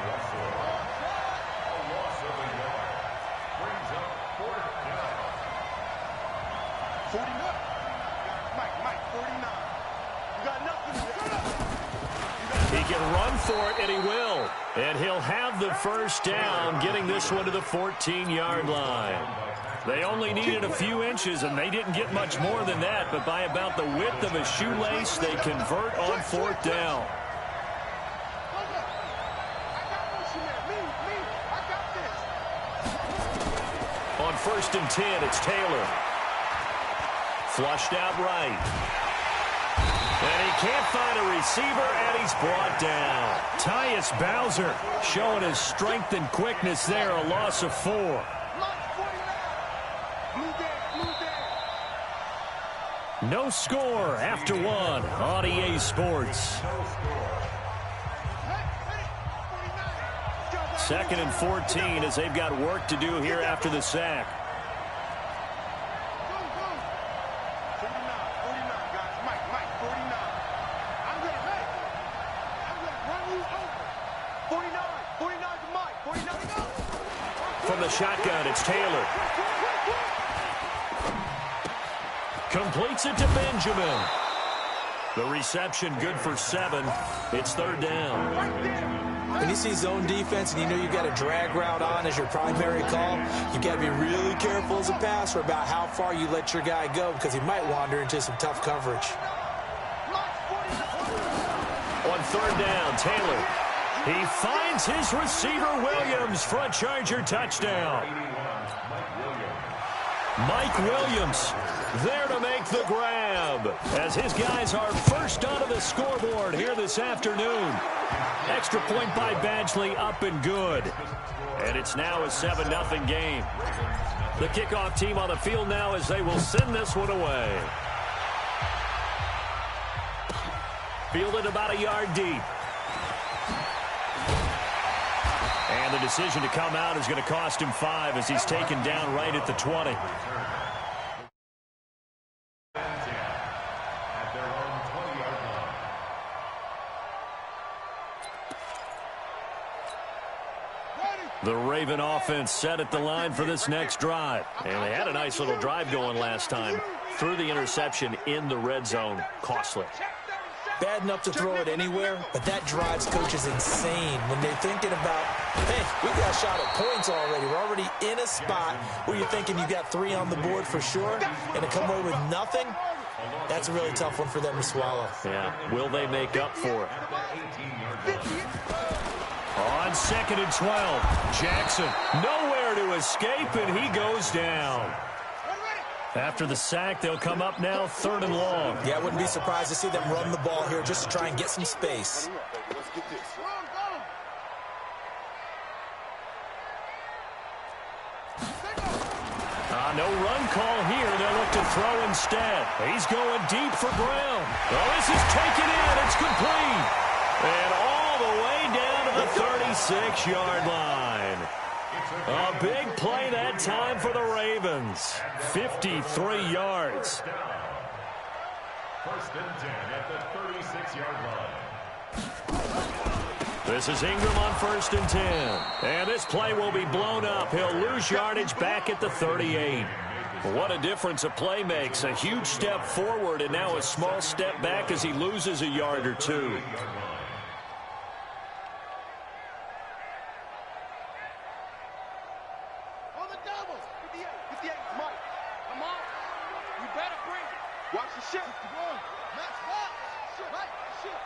He can run for it, and he will. And he'll have the first down, getting this one to the 14-yard line. They only needed a few inches, and they didn't get much more than that. But by about the width of a shoelace, they convert on 4th down. On 1st and 10, it's Taylor. Flushed out right. And he can't find a receiver, and he's brought down. Tyus Bowser showing his strength and quickness there, a loss of 4. No score after 1 on EA Sports. 2nd and 14 as they've got work to do here after the sack. From the shotgun, it's Taylor. Completes it to Benjamin. The reception good for 7. It's 3rd down. When you see zone defense and you know you've got a drag route on as your primary call, you've got to be really careful as a passer about how far you let your guy go because he might wander into some tough coverage. On 3rd down, Taylor. He finds his receiver, Williams, for a Charger touchdown. Mike Williams there to make the grab as his guys are first onto the scoreboard here this afternoon. Extra point by Badgley, up and good. And it's now a 7-0 game. The kickoff team on the field now as they will send this one away. Fielded about a yard deep. And the decision to come out is going to cost him 5 as he's taken down right at the 20. The Raven offense set at the line for this next drive. And they had a nice little drive going last time. Threw the interception in the red zone. Costly. Bad enough to throw it anywhere, but that drives coaches insane when they're thinking about, hey, we got a shot at points already. We're already in a spot where you're thinking you got 3 on the board for sure, and to come away with nothing, that's a really tough one for them to swallow. Yeah, will they make up for it? On 2nd and 12, Jackson nowhere to escape, and he goes down. After the sack, they'll come up now 3rd and long. Yeah, I wouldn't be surprised to see them run the ball here just to try and get some space. No run call here. They'll look to throw instead. He's going deep for Brown. Oh, this is taken in. It's complete. And all the way down to the 36-yard line. A big play that time for the Ravens. 53 yards. First and 10 at the 36-yard line. This is Ingram on 1st and 10. And this play will be blown up. He'll lose yardage back at the 38. What a difference a play makes. A huge step forward and now a small step back as he loses a yard or two. On the doubles. 58. 58. Mike. Come on. You better bring it. Watch the shift. Max, watch. Shift. Mike, shift.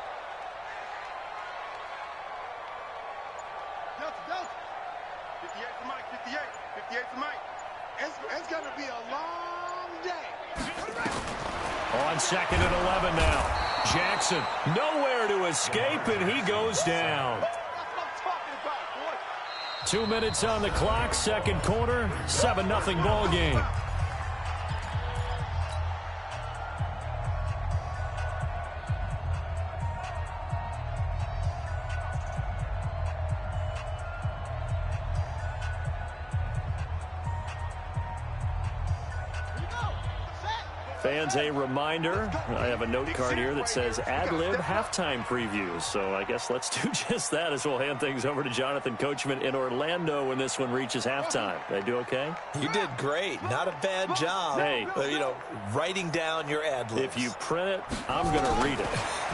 Delta. 58 to Mike. 58. 58 to Mike. It's going to be a long day. On 2nd and 11 now. Jackson nowhere to escape, and he goes down. That's what I'm talking about, boy. 2 minutes on the clock, second quarter, 7-0 ball game. Fans, a reminder, I have a note card here that says ad-lib halftime previews. So I guess let's do just that as we'll hand things over to Jonathan Coachman in Orlando when this one reaches halftime. They do okay? You did great. Not a bad job. Hey. Writing down your ad-libs. If you print it, I'm going to read it.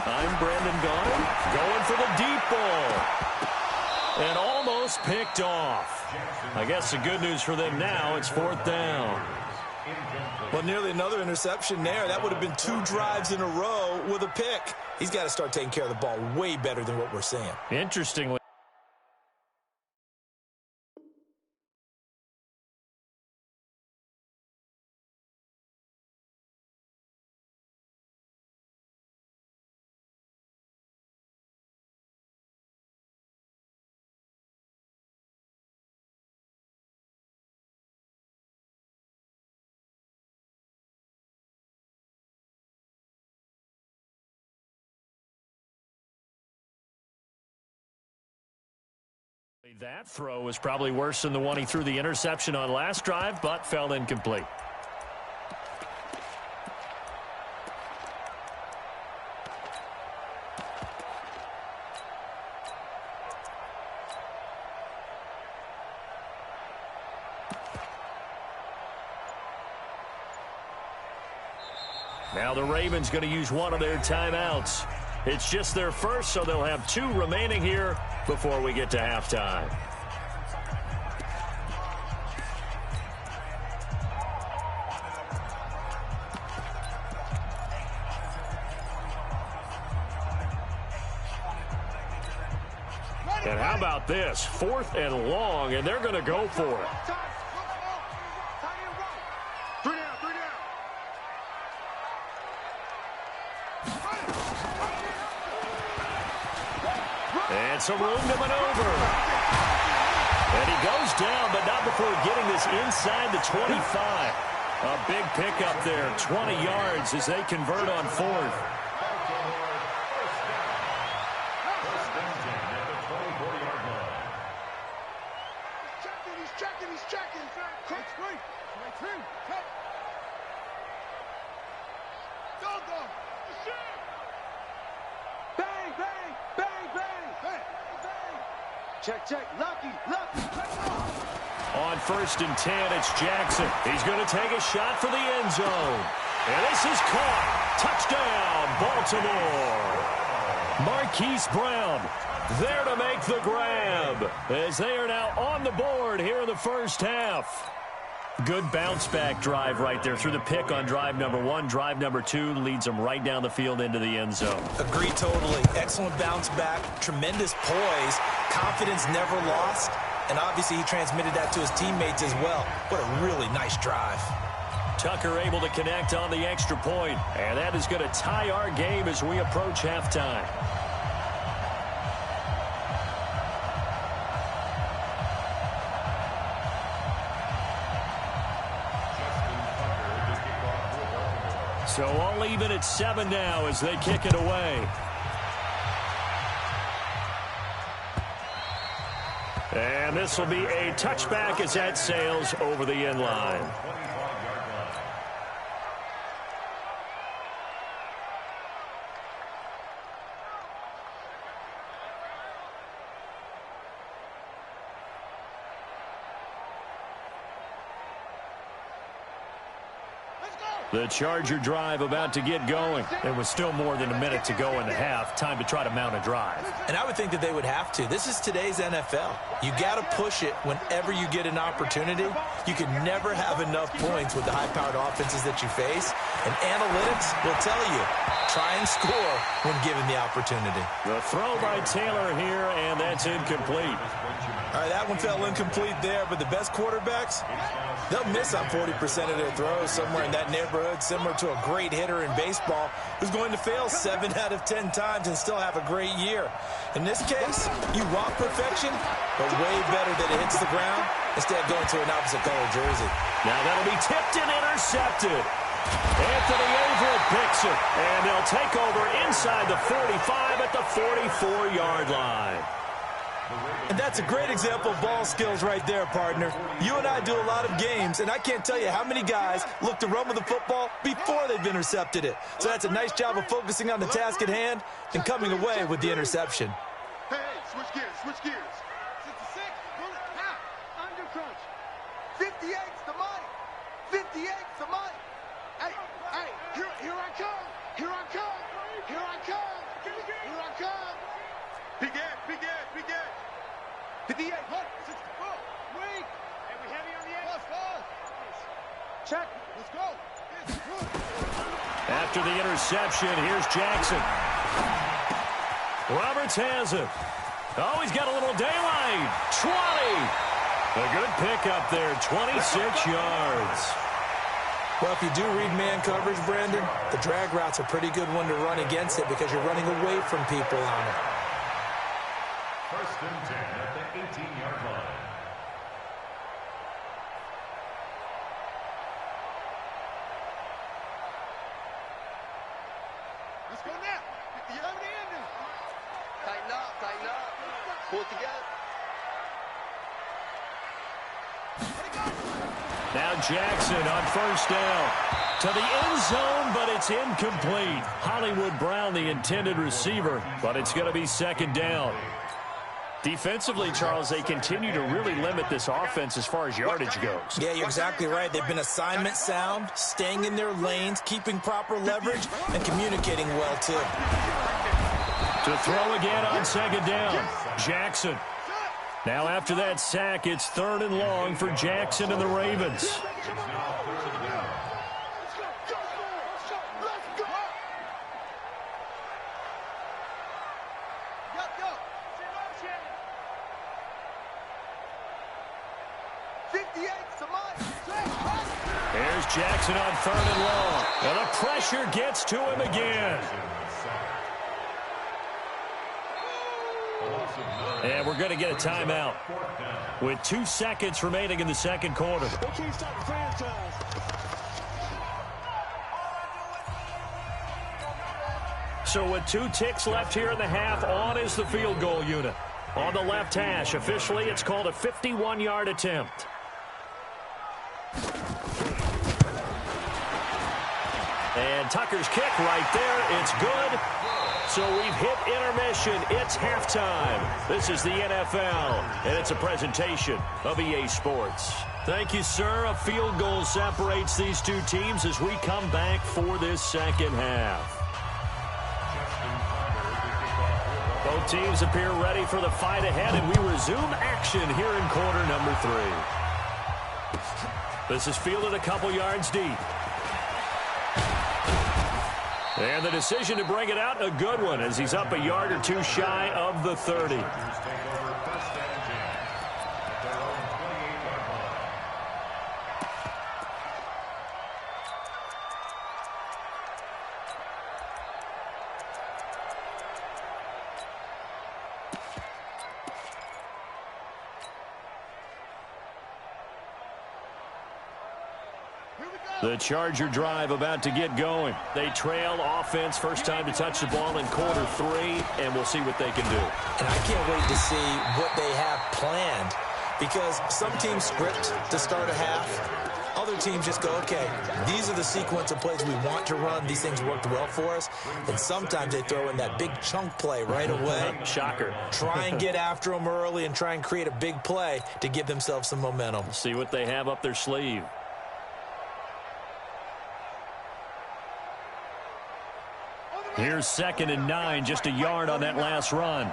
I'm Brandon Gaudin, going for the deep ball. And almost picked off. I guess the good news for them now, it's 4th down. Well, nearly another interception there. That would have been 2 drives in a row with a pick. He's got to start taking care of the ball way better than what we're seeing. Interestingly, that throw was probably worse than the one he threw the interception on last drive, but fell incomplete. Now the Ravens going to use one of their timeouts. It's just their first, so they'll have 2 remaining here before we get to halftime. And how about this? 4th and long, and they're going to go for it. And some room to maneuver. And he goes down, but not before getting this inside the 25. A big pickup there, 20 yards as they convert on 4th. He's checking. Quick screen. Go. Bang. Check. Lucky. On 1st and 10, it's Jackson. He's going to take a shot for the end zone. And this is caught. Touchdown, Baltimore. Marquise Brown there to make the grab as they are now on the board here in the first half. Good bounce-back drive right there through the pick on drive number 1. Drive number 2 leads them right down the field into the end zone. Agree totally. Excellent bounce back, tremendous poise, confidence never lost, and obviously he transmitted that to his teammates as well. What a really nice drive. Tucker able to connect on the extra point, and that is going to tie our game as we approach halftime. So all even at 7 now as they kick it away. And this will be a touchback as that sails over the end line. The Charger drive about to get going. There was still more than a minute to go in the half. Time to try to mount a drive. And I would think that they would have to. This is today's NFL. You got to push it whenever you get an opportunity. You can never have enough points with the high-powered offenses that you face. And analytics will tell you, try and score when given the opportunity. The throw by Taylor here, and that's incomplete. All right, that one fell incomplete there, but the best quarterbacks, they'll miss on 40% of their throws somewhere in that neighborhood, similar to a great hitter in baseball who's going to fail 7 out of 10 times and still have a great year. In this case, you want perfection, but way better that it hits the ground instead of going to an opposite color jersey. Now that'll be tipped and intercepted. Anthony Averett picks it, and they'll take over inside the 45 at the 44-yard line. And that's a great example of ball skills right there, partner. You and I do a lot of games, and I can't tell you how many guys look to run with the football before they've intercepted it. So that's a nice job of focusing on the task at hand and coming away with the interception. Hey, switch gears, switch gears. 66, bullet, half, under crunch. 58's the money. 58's the money. Hey, here I come. Here I come. Here I come. Here I come. Big Ed, big Ed, big Ed. 58, 64, weak. And we heavy on the edge. Fall. Check, let's go. After the interception, here's Jackson. Roberts has it. Oh, he's got a little daylight. 20. A good pickup there, 26 yards. Well, if you do read man coverage, Brandon, the drag route's a pretty good one to run against it because you're running away from people on it. First and 10 at the 18-yard line. Let's go now. You have the ending. Tighten up, tighten up. Pull it together. Now Jackson on first down. To the end zone, but it's incomplete. Hollywood Brown, the intended receiver, but it's going to be second down. Defensively, Charles, they continue to really limit this offense as far as yardage goes. Yeah, you're exactly right. They've been assignment sound, staying in their lanes, keeping proper leverage, and communicating well, too. To throw again on second down, Jackson. Now after that sack, it's 3rd and long for Jackson and the Ravens. Here's Jackson on 3rd and long. And the pressure gets to him again. And we're going to get a timeout with 2 seconds remaining in the second quarter. They can't stop the franchise. So with 2 ticks left here in the half, on is the field goal unit. On the left hash, officially it's called a 51-yard attempt. And Tucker's kick right there, it's good. So we've hit intermission. It's halftime. This is the NFL, and it's a presentation of EA Sports. Thank you, sir. A field goal separates these 2 teams as we come back for this second half. Both teams appear ready for the fight ahead, and we resume action here in quarter number 3. This is fielded a couple yards deep. And the decision to bring it out, a good one, as he's up a yard or 2 shy of the 30. The Charger drive about to get going. They trail offense, first time to touch the ball in quarter 3, and we'll see what they can do. And I can't wait to see what they have planned, because some teams script to start a half. Other teams just go, okay, these are the sequence of plays we want to run. These things worked well for us. And sometimes they throw in that big chunk play right away. Shocker. Try and get after them early and try and create a big play to give themselves some momentum. See what they have up their sleeve. Here's 2nd and 9, just a yard on that last run.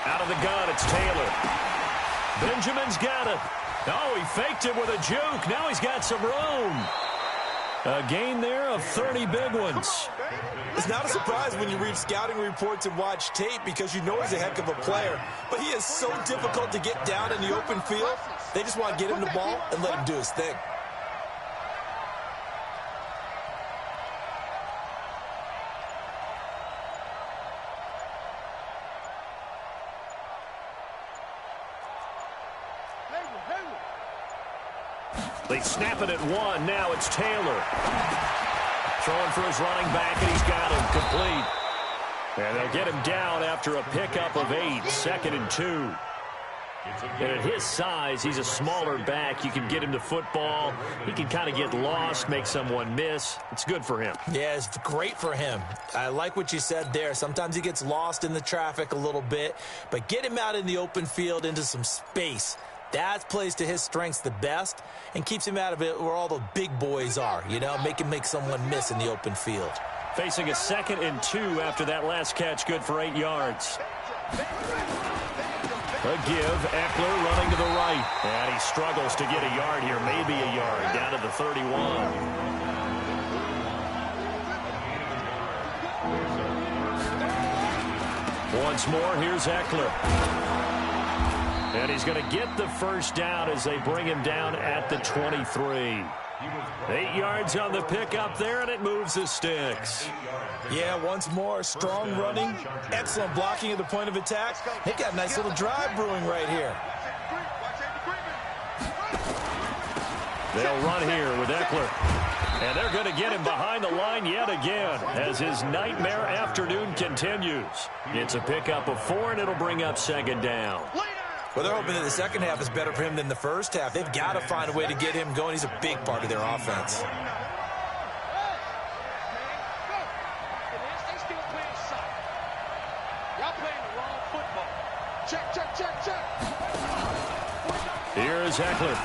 Out of the gun, it's Taylor. Benjamin's got it. Oh, he faked it with a juke. Now he's got some room. A gain there of 30 big ones. It's not a surprise when you read scouting reports and watch tape, because you know he's a heck of a player. But he is so difficult to get down in the open field. They just want to get him the ball and let him do his thing. They snap it at 1. Now it's Taylor. Throwing for his running back, and he's got him complete. And they'll get him down after a pickup of 8, 2nd and 2. And at his size, he's a smaller back. You can get him to football. He can kind of get lost, make someone miss. It's good for him. Yeah, it's great for him. I like what you said there. Sometimes he gets lost in the traffic a little bit, but get him out in the open field into some space. That plays to his strengths the best and keeps him out of it where all the big boys are, you know, make him make someone miss in the open field. Facing a 2nd and 2 after that last catch, good for 8 yards. A give, Eckler running to the right. And he struggles to get a yard here, maybe a yard, down to the 31. Once more, here's Eckler. And he's going to get the first down as they bring him down at the 23. 8 yards on the pickup there, and it moves the sticks. Yeah, once more, strong running, excellent blocking at the point of attack. They got a nice little drive brewing right here. They'll run here with Eckler. And they're going to get him behind the line yet again as his nightmare afternoon continues. It's a pickup of 4, and it'll bring up 2nd down. Well, they're hoping that the second half is better for him than the first half. They've got to find a way to get him going. He's a big part of their offense. Here's Eckler.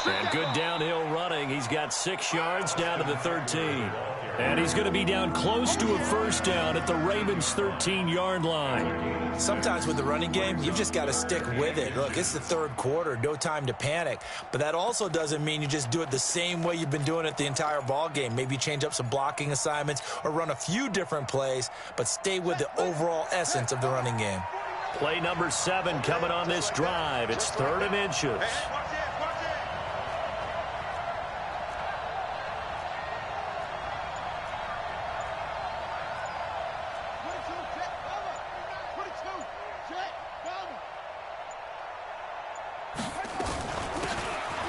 And good downhill running. He's got 6 yards down to the 13. And he's going to be down close to a first down at the Ravens' 13-yard line. Sometimes with the running game, you've just got to stick with it. Look, it's the third quarter, no time to panic. But that also doesn't mean you just do it the same way you've been doing it the entire ball game. Maybe change up some blocking assignments or run a few different plays, but stay with the overall essence of the running game. Play number 7 coming on this drive. It's 3rd and inches.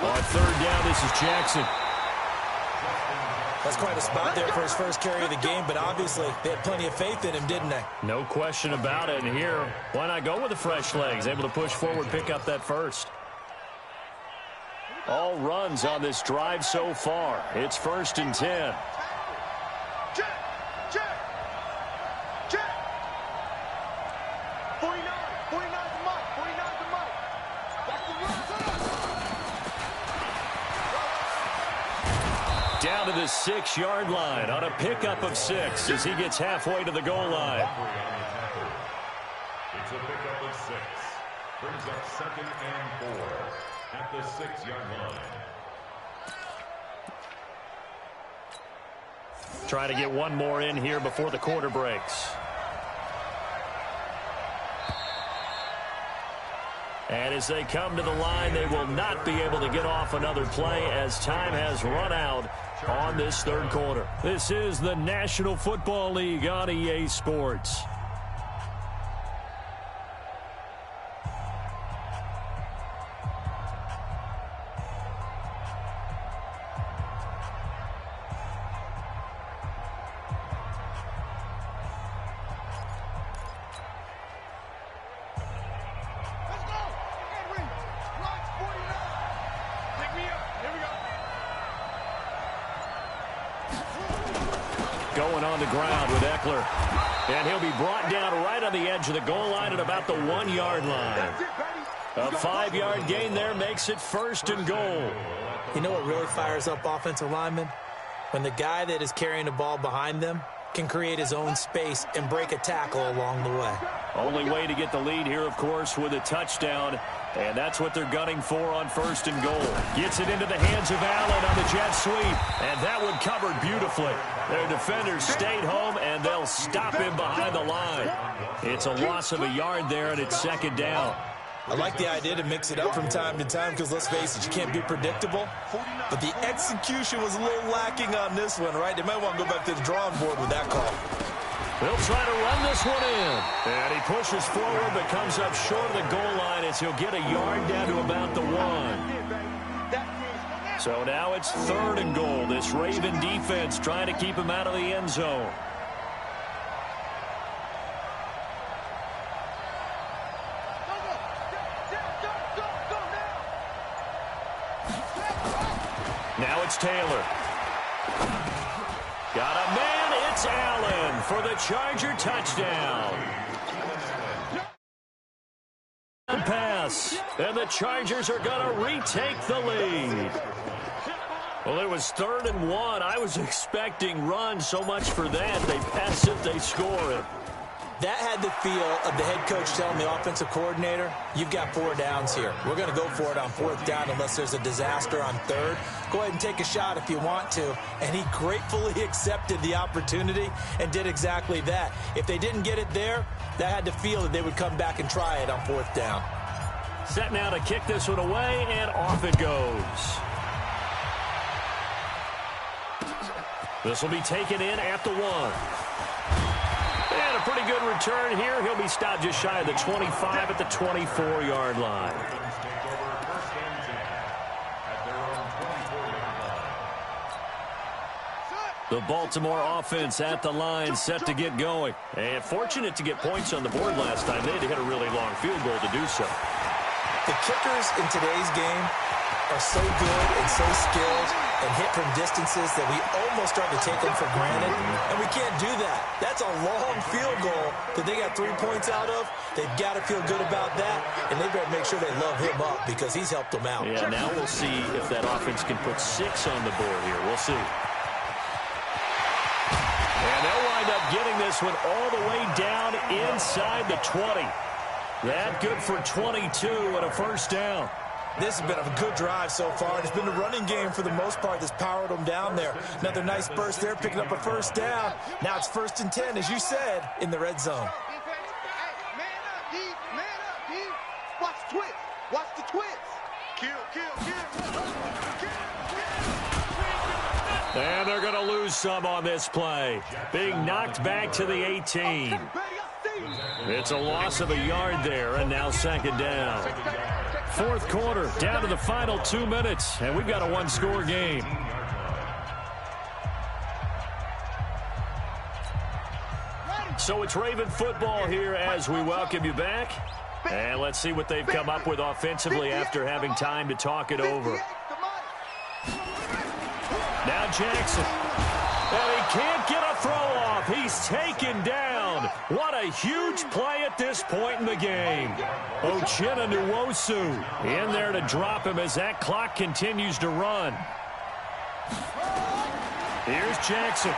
On 3rd down, this is Jackson. That's quite a spot there for his first carry of the game, but obviously they had plenty of faith in him, didn't they? No question about it. And here, why not go with the fresh legs? Able to push forward, pick up that first. All runs on this drive so far. It's 1st and 10. Down to the 6-yard line on a pickup of 6 as he gets halfway to the goal line. It's a pickup of 6. Brings up 2nd and 4 at the 6-yard line. Try to get one more in here before the quarter breaks. And as they come to the line, they will not be able to get off another play as time has run out on this 3rd quarter. This is the National Football League on EA Sports. going on the ground with Eckler. And he'll be brought down right on the edge of the goal line at about the 1-yard line. A 5-yard gain there makes it 1st and goal. You know what really fires up offensive linemen? When the guy that is carrying the ball behind them can create his own space and break a tackle along the way. Only way to get the lead here, of course, with a touchdown. And that's what they're gunning for on 1st and goal. Gets it into the hands of Allen on the jet sweep. And that one covered beautifully. Their defenders stayed home, and they'll stop him behind the line. It's a loss of a yard there, and it's 2nd down. I like the idea to mix it up from time to time because, let's face it, you can't be predictable. But the execution was a little lacking on this one, right? They might want to go back to the drawing board with that call. They'll try to run this one in. And he pushes forward but comes up short of the goal line as he'll get a yard down to about the 1. So now it's 3rd and goal. This Raven defense trying to keep him out of the end zone. Now it's Taylor. Got a man, it's Allen for the Charger touchdown. Pass, and the Chargers are going to retake the lead. Well, it was 3rd and 1. I was expecting run, so much for that. They pass it, they score it. That had the feel of the head coach telling the offensive coordinator, you've got 4 downs here. We're going to go for it on 4th down unless there's a disaster on 3rd. Go ahead and take a shot if you want to. And he gratefully accepted the opportunity and did exactly that. If they didn't get it there, that had the feel that they would come back and try it on 4th down. Set now to kick this one away, and off it goes. This will be taken in at the 1. And a pretty good return here. He'll be stopped just shy of the 25 at the 24-yard line. The Baltimore offense at the line, set to get going. And fortunate to get points on the board last time. They had to hit a really long field goal to do so. The kickers in today's game are so good and so skilled and hit from distances that we almost start to take them for granted, and we can't do that. That's a long field goal that they got 3 points out of. They've got to feel good about that, and they better make sure they love him up because he's helped them out. Yeah, now we'll see if that offense can put 6 on the board here. We'll see. And they'll wind up getting this one all the way down inside the 20. That good for 22 and a 1st down. This has been a good drive so far. It's been the running game for the most part that's powered them down there. Another nice burst there, picking up a 1st down. Now it's 1st and 10, as you said, in the red zone. Man up, D. Man up, D. Watch the twist. Watch the twist. Kill. And they're going to lose some on this play. Being knocked back to the 18. It's a loss of a yard there, and now 2nd down. 4th quarter, down to the final 2 minutes, and we've got a 1-score game. So it's Raven football here as we welcome you back. And let's see what they've come up with offensively after having time to talk it over. Now Jackson. And he can't get a throw off. He's taken down. What a huge play at this point in the game. Uchenna Nwosu in there to drop him as that clock continues to run. Here's Jackson.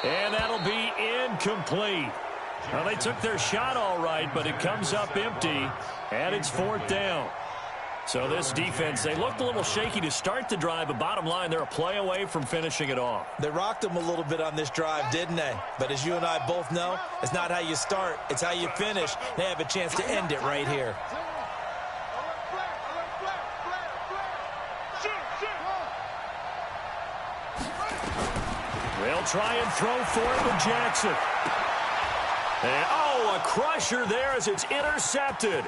And that'll be incomplete. Well, they took their shot all right, but it comes up empty, and it's 4th down. So this defense, they looked a little shaky to start the drive, but bottom line, they're a play away from finishing it off. They rocked them a little bit on this drive, didn't they? But as you and I both know, it's not how you start, it's how you finish. They have a chance to end it right here. They'll try and throw for it with Jackson. And, a crusher there as it's intercepted.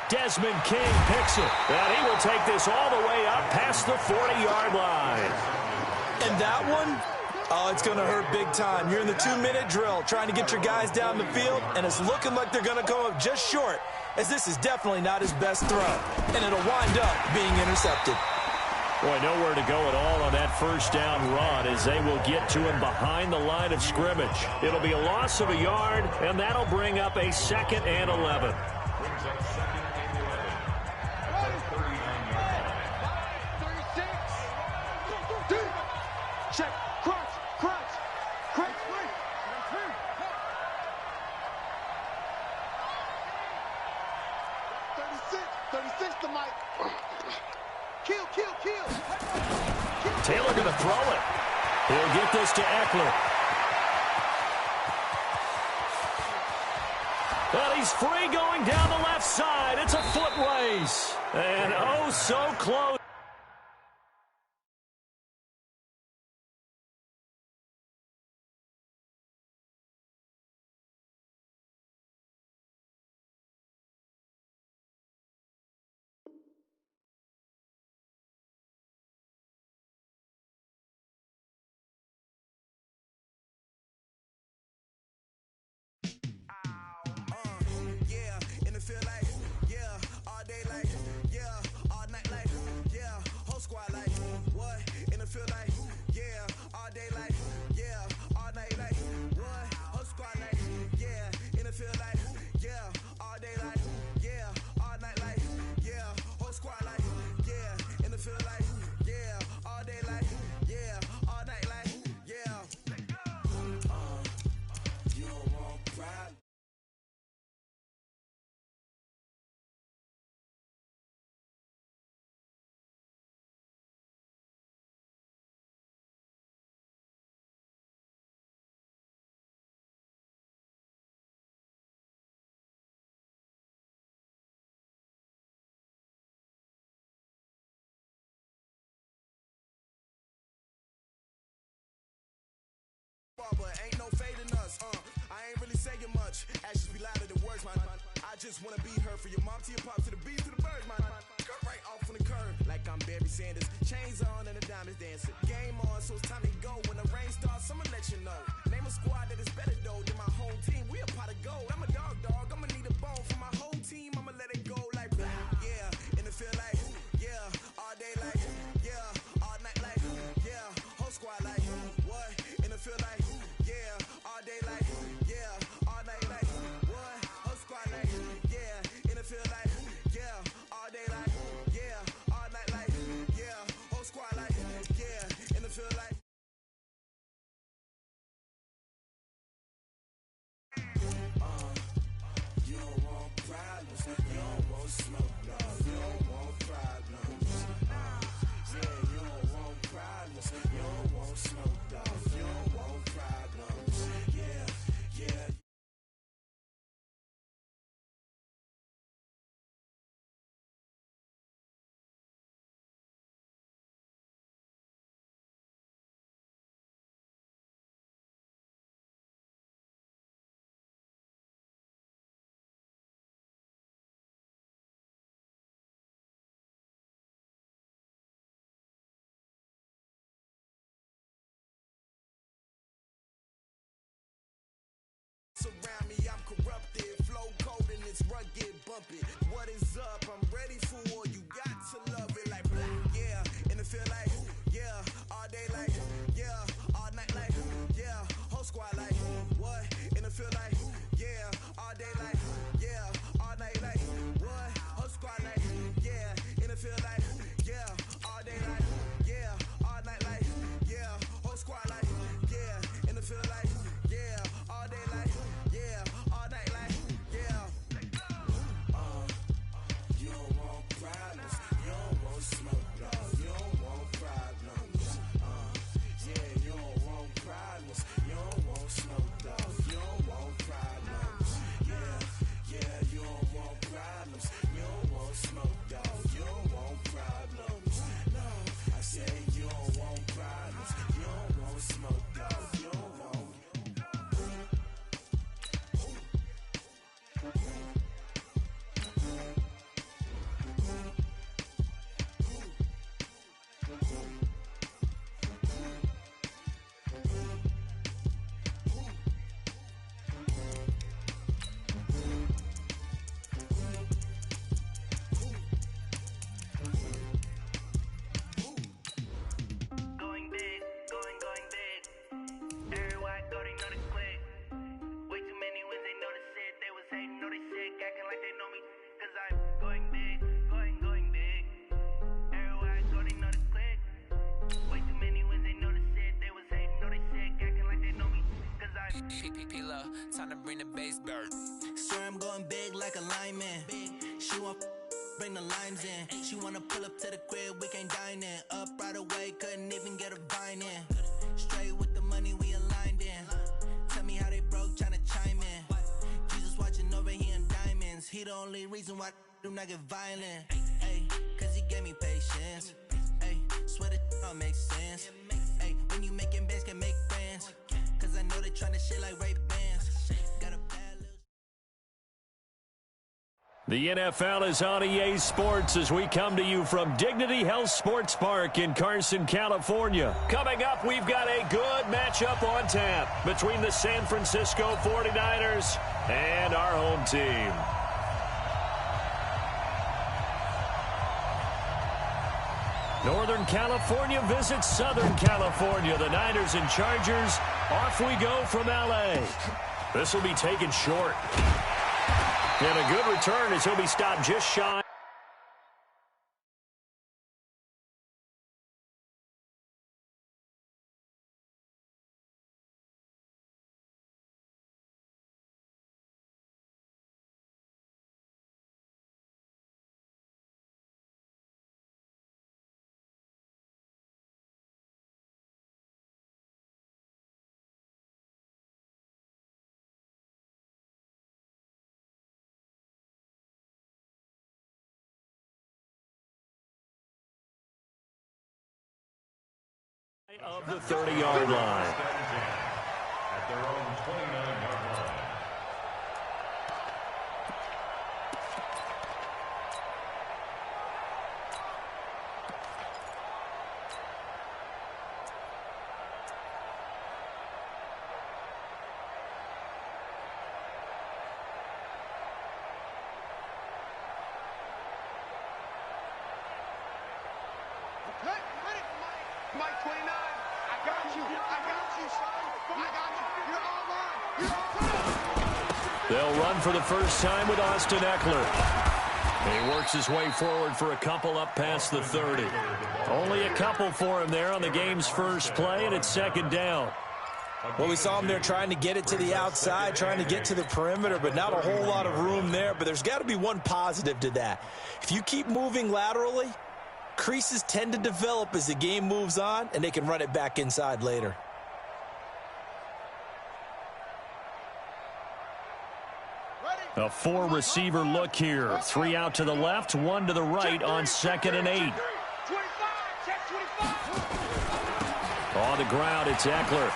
Desmond King picks it, and he will take this all the way up past the 40-yard line. And that one, it's going to hurt big time. You're in the 2-minute drill trying to get your guys down the field, and it's looking like they're going to come up just short, as this is definitely not his best throw, and it'll wind up being intercepted. Boy, nowhere to go at all on that first down run as they will get to him behind the line of scrimmage. It'll be a loss of a yard, and that'll bring up a 2nd and 11. Brings up 2nd and 11. At the 39-yard line. 36. Check. Crunch. Crunch. Crunch. Crunch. 36 to Mike. Kill. Taylor going to throw it. He'll get this to Eckler. Well, he's free going down the left side. It's a foot race. And oh, so close. But ain't no fading us, I ain't really saying much. Actions be louder than words, man. I just wanna be her for your mom to your pop to the beat to the birds, man. Cut right off on the curb, like I'm Barry Sanders. Chains on and the diamonds dancing. Game on, so it's time to go. When the rain starts, I'ma let you know. Name a squad that is better though than my whole team. We a pot of gold. I'm a dog. I'ma need a bone for my whole team. I'ma let it go like yeah. In the field like yeah. All day like yeah. All night like yeah. Whole squad like what? In the field like yeah. All day like yeah. All night like what? Whole squad like yeah. In the field like yeah. All day like yeah. All night like yeah. Whole squad like yeah. In the field like you don't want problems, you don't want smoke, no. You don't want problems, yeah. You don't want problems, you don't want smoke, dog. You don't want problems, yeah. Surround me, I'm corrupted. Flow cold and it's rugged, bumpy. What is up? I'm ready for war. You got to love it like yeah. In the field like yeah. All day like yeah. All night like yeah. Whole squad like what? In the field like yeah. All day like yeah. All night like what? Whole squad like yeah. In the field like yeah. All day like yeah. All night like yeah. Whole squad like yeah. In the field like yeah. All day like yeah, all night like, yeah. Time to bring the bass bird. Swear I'm going big like a lineman. She want bring the limes in. She wanna pull up to the crib, we can't dine in. Up right away, couldn't even get a vine in. Straight with the money we aligned in. Tell me how they broke, tryna chime in. Jesus watching over here in diamonds. He the only reason why do not get violent. Ay, cause he gave me patience. Ay, swear that don't make sense. Ay, when you making bands, can make friends. Cause I know they tryna shit like Ray Bans. Got a bad little. The NFL is on EA Sports as we come to you from Dignity Health Sports Park in Carson, California. Coming up, we've got a good matchup on tap between the San Francisco 49ers and our home team. Northern California visits Southern California. The Niners and Chargers, off we go from L.A. This will be taken short. And a good return as he'll be stopped just shy. Of the 30-yard line. At their own 29-yard line. Mike 29, I got you, son. I got you. You're all mine. They'll run for the first time with Austin Eckler. He works his way forward for a couple up past the 30. Only a couple for him there on the game's first play, and it's second down. Well, we saw him there trying to get it to the outside, trying to get to the perimeter, but not a whole lot of room there. But there's got to be one positive to that. If you keep moving laterally, creases tend to develop as the game moves on, and they can run it back inside later. A four-receiver look here. 3 out to the left, 1 to the right on 2nd and 8. On the ground, it's Eckler.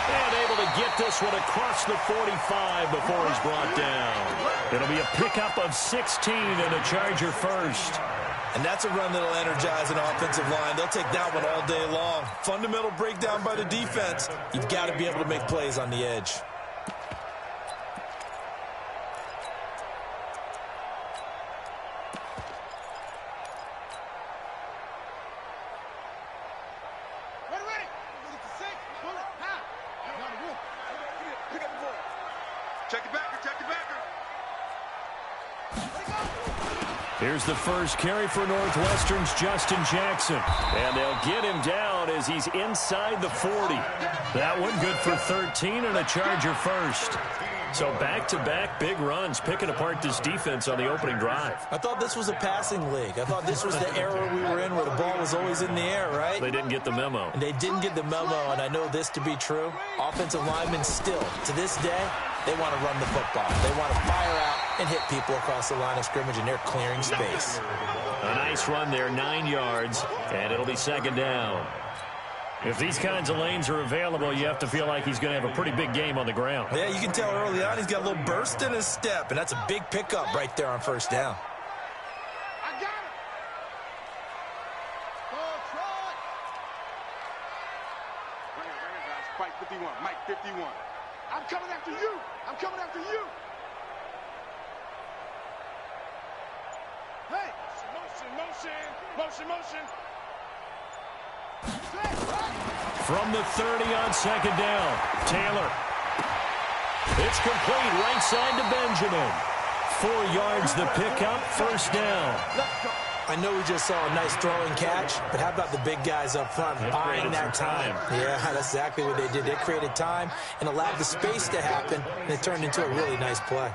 And able to get this one across the 45 before he's brought down. It'll be a pickup of 16 and a Charger first. And that's a run that'll energize an offensive line. They'll take that one all day long. Fundamental breakdown by the defense. You've got to be able to make plays on the edge. Here's the first carry for Northwestern's Justin Jackson. And they'll get him down as he's inside the 40. That one good for 13 and a Charger first. So back-to-back big runs, picking apart this defense on the opening drive. I thought this was a passing league. I thought this was the era we were in where the ball was always in the air, right? They didn't get the memo. And they didn't get the memo, and I know this to be true. Offensive linemen still, to this day, they want to run the football. They want to fire out and hit people across the line of scrimmage, and they're clearing space. A nice run there, 9 yards, and it'll be second down. If these kinds of lanes are available, you have to feel like he's going to have a pretty big game on the ground. Yeah, you can tell early on he's got a little burst in his step, and that's a big pickup right there on first down. I got it. Oh, Troy. Bring it, guys. Fight 51. Mike 51. I'm coming after you. I'm coming after you. Hey. Motion. From the 30 on second down, Taylor. It's complete right side to Benjamin. 4 yards the pickup, first down. Let's go. I know we just saw a nice throwing catch, but how about the big guys up front buying that time? Yeah, that's exactly what they did. They created time and allowed the space to happen, and it turned into a really nice play.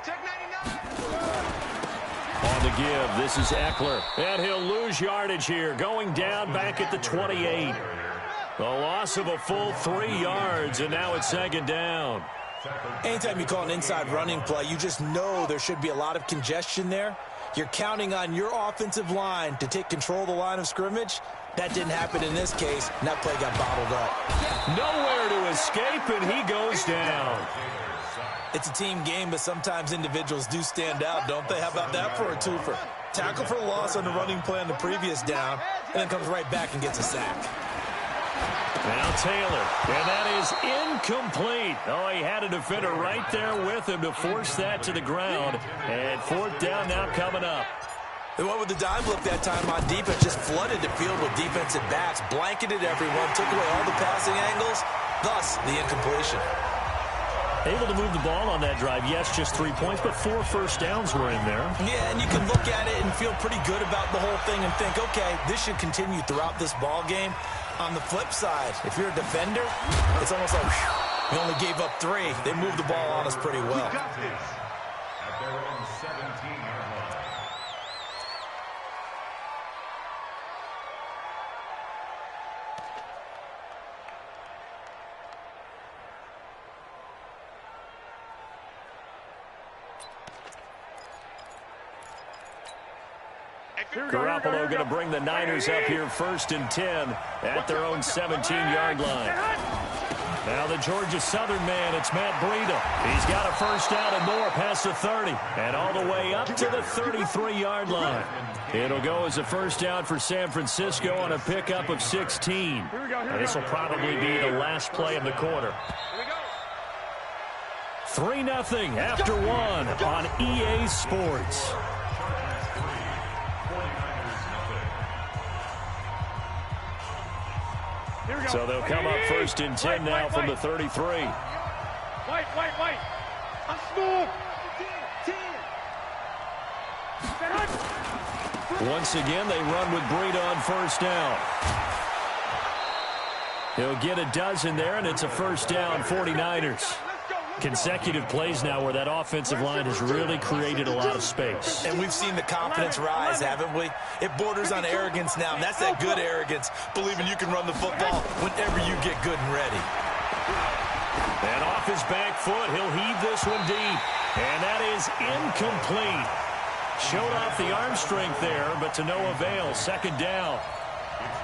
On the give, this is Eckler. And he'll lose yardage here, going down back at the 28. The loss of a full 3 yards, and now it's second down. Anytime you call an inside running play, you just know there should be a lot of congestion there. You're counting on your offensive line to take control of the line of scrimmage. That didn't happen in this case, and that play got bottled up. Nowhere to escape, and he goes down. It's a team game, but sometimes individuals do stand out, don't they? How about that for a twofer? Tackle for loss on the running play on the previous down, and then comes right back and gets a sack. Now Taylor, and that is incomplete. Oh, he had a defender right there with him to force that to the ground. And fourth down now coming up. They went with the dime look that time on defense, just flooded the field with defensive backs, blanketed everyone, took away all the passing angles, thus the incompletion. Able to move the ball on that drive. Yes, just 3 points, but 4 first downs were in there. Yeah, and you can look at it and feel pretty good about the whole thing and think, okay, this should continue throughout this ball game. On the flip side, if you're a defender, it's almost like, whew, we only gave up 3. They moved the ball on us pretty well. At their own 17-yard line. Garoppolo going to bring the Niners up here 1st and 10 at their own 17-yard line. Now the Georgia Southern man, it's Matt Breida. He's got a first down and more past the 30 and all the way up to the 33-yard line. It'll go as a first down for San Francisco on a pickup of 16. And this will probably be the last play of the quarter. 3-0 after 1 on EA Sports. So they'll come up 1st and 10 now from the 33. White. I'm smooth. 10. Once again, they run with Breida on first down. He'll get a dozen there, and it's a first down, 49ers. Consecutive plays now where that offensive line has really created a lot of space. And we've seen the confidence rise, haven't we? It borders on arrogance now, and that's that good arrogance, believing you can run the football whenever you get good and ready. And off his back foot, he'll heave this one deep. And that is incomplete. Showed off the arm strength there, but to no avail. Second down.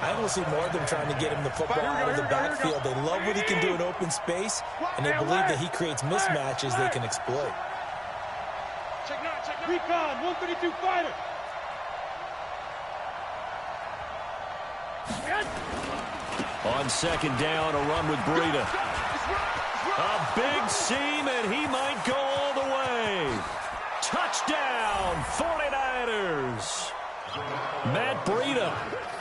I will see more of them trying to get him the football out of the backfield. They love what he can do in open space, and they believe that he creates mismatches they can exploit. Recon, 132 fighter. On second down, a run with Breida. A big seam, and he might go all the way. Touchdown, 49ers. Matt Breida,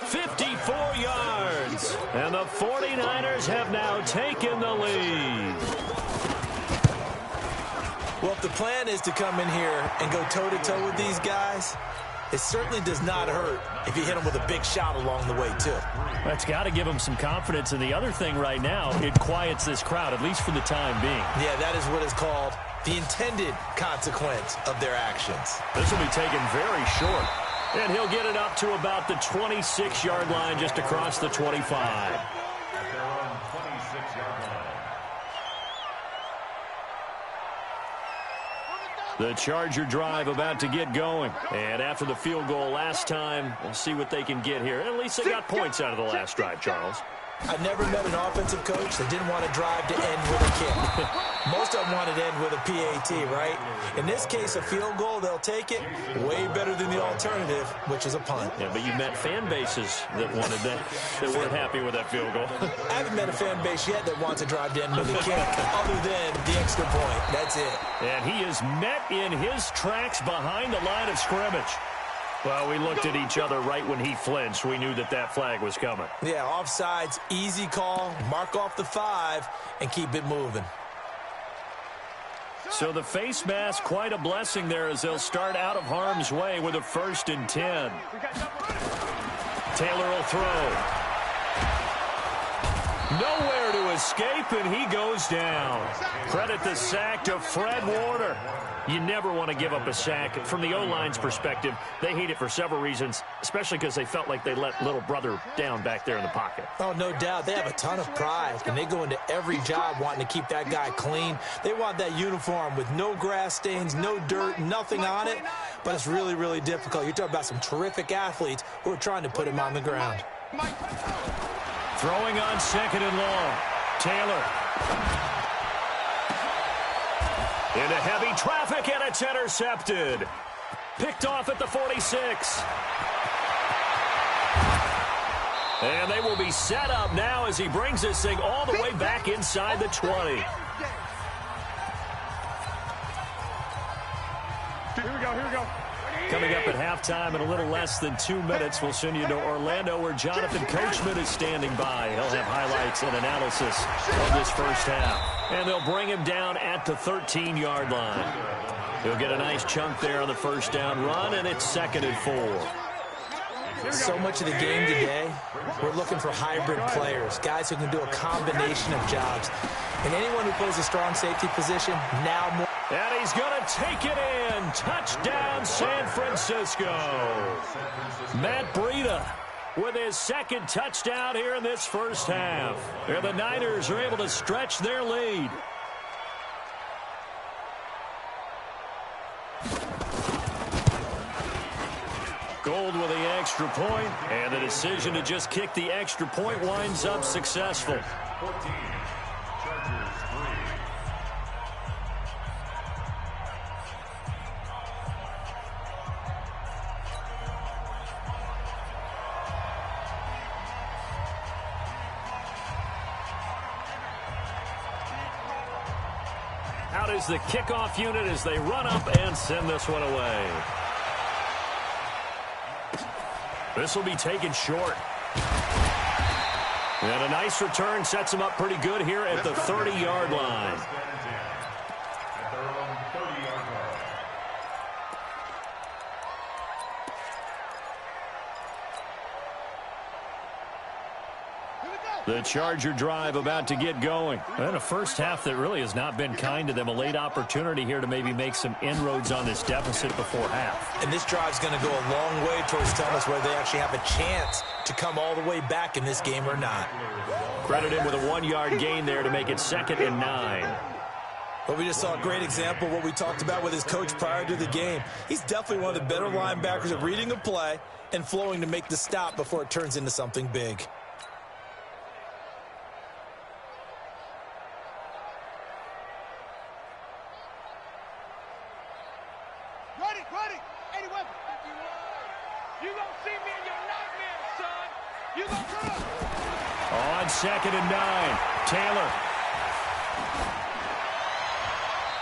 54 yards. And the 49ers have now taken the lead. Well, if the plan is to come in here and go toe-to-toe with these guys, it certainly does not hurt if you hit them with a big shot along the way, too. That's got to give them some confidence. And the other thing right now, it quiets this crowd, at least for the time being. Yeah, that is what is called the intended consequence of their actions. This will be taken very short. And he'll get it up to about the 26-yard line, just across the 25. At their own 26-yard line. The Charger drive about to get going. And after the field goal last time, we'll see what they can get here. At least they got points out of the last drive, Charles. I've never met an offensive coach that didn't want to drive to end with a kick. Most of them wanted to end with a PAT, right? In this case, a field goal, they'll take it. Way better than the alternative, which is a punt. Yeah, but you met fan bases that wanted that, that weren't happy with that field goal. I haven't met a fan base yet that wants to drive to end with a kick, other than the extra point. That's it. And he is met in his tracks behind the line of scrimmage. Well, we looked at each other right when he flinched. We knew that that flag was coming. Yeah, offsides, easy call, mark off the 5, and keep it moving. So the face mask, quite a blessing there as they'll start out of harm's way with a 1st and 10. Taylor will throw. Nowhere to escape, and he goes down. Credit the sack to Fred Warner. You never want to give up a sack. From the O-line's perspective, they hate it for several reasons, especially because they felt like they let little brother down back there in the pocket. Oh, no doubt. They have a ton of pride, and they go into every job wanting to keep that guy clean. They want that uniform with no grass stains, no dirt, nothing on it, but it's really, really difficult. You're talking about some terrific athletes who are trying to put him on the ground. Throwing on 2nd and long. Taylor. Into heavy traffic, and it's intercepted. Picked off at the 46. And they will be set up now as he brings this thing all the way back inside the 20. Here we go. Coming up at halftime in a little less than 2 minutes, we'll send you to Orlando where Jonathan Coachman is standing by. He'll have highlights and analysis of this first half. And they'll bring him down at the 13-yard line. He'll get a nice chunk there on the first down run, and it's 2nd and 4. So much of the game today, we're looking for hybrid players, guys who can do a combination of jobs. And anyone who plays a strong safety position, now more. And he's going to take it in. Touchdown, San Francisco. Matt Breida with his 2nd touchdown here in this first half. And the Niners are able to stretch their lead. Gold with the extra point, and the decision to just kick the extra point winds up successful. 14, Chargers 3. Out is the kickoff unit as they run up and send this one away. This will be taken short. And a nice return sets them up pretty good here at the 30-yard line. At their own 30-yard line. The Charger drive about to get going. And a first half that really has not been kind to them. A late opportunity here to maybe make some inroads on this deficit before half. And this drive's going to go a long way towards telling us whether they actually have a chance to come all the way back in this game or not. Credit him with a 1-yard gain there to make it 2nd and 9. But we just saw a great example of what we talked about with his coach prior to the game. He's definitely one of the better linebackers at reading a play and flowing to make the stop before it turns into something big. Ready. 80 weapons. You gonna see me in your nightmares, son. You gonna run. On 2nd and 9, Taylor.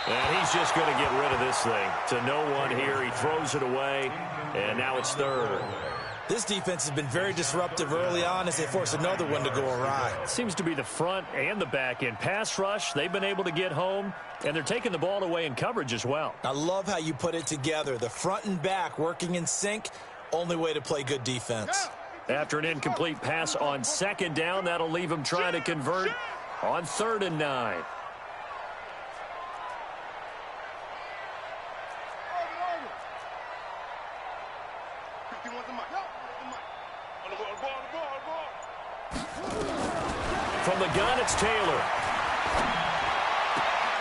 And he's just going to get rid of this thing to no one here. He throws it away, and now it's 3rd. This defense has been very disruptive early on as they force another one to go awry. Seems to be the front and the back end. Pass rush, they've been able to get home, and they're taking the ball away in coverage as well. I love how you put it together. The front and back working in sync, only way to play good defense. After an incomplete pass on 2nd down, that'll leave him trying to convert on 3rd and 9. From the gun, it's Taylor.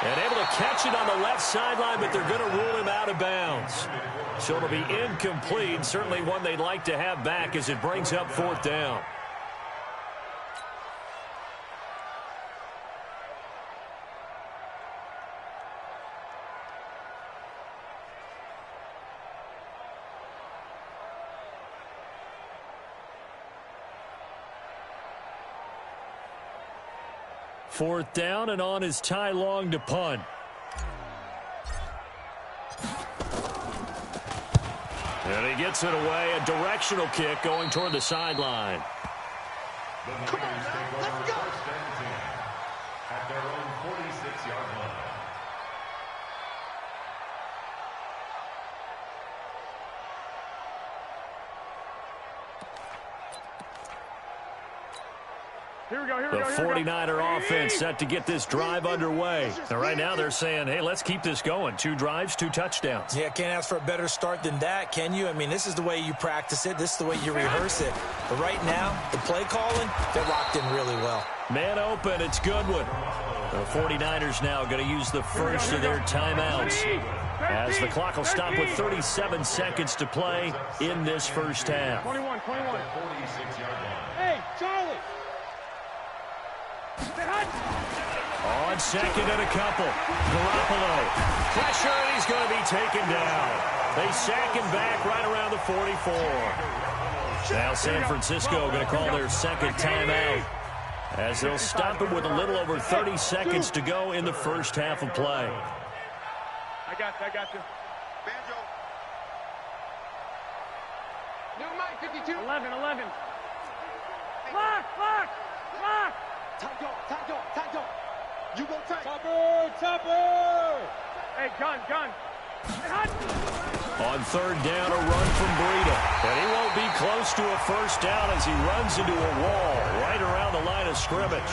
And able to catch it on the left sideline, but they're going to rule him out of bounds. So it'll be incomplete, certainly one they'd like to have back as it brings up 4th down. Fourth down, and on is Ty Long to punt. And he gets it away. A directional kick going toward the sideline. Come on, let's go. First and 10 at their own 46-yard line. The 49er offense set to get this drive underway. And right now they're saying, hey, let's keep this going. 2 drives, 2 touchdowns. Yeah, can't ask for a better start than that, can you? I mean, this is the way you practice it. This is the way you rehearse it. But right now, the play calling, they're locked in really well. Man open, it's Goodwin. The 49ers now going to use the first of their timeouts as the clock will stop with 37 seconds to play in this first half. 21. 46-yard line. Hey, Charlie. On second and a couple. Garoppolo. Pressure, and he's going to be taken down. They sack him back right around the 44. Now San Francisco going to call their second timeout as they'll stop him with a little over 30 seconds to go in the first half of play. I got you. Banjo. New Mike, 52. 11. Lock. Taco. You go tight. Topper. Hey, gun. On third down, a run from Breida. And he won't be close to a first down as he runs into a wall right around the line of scrimmage.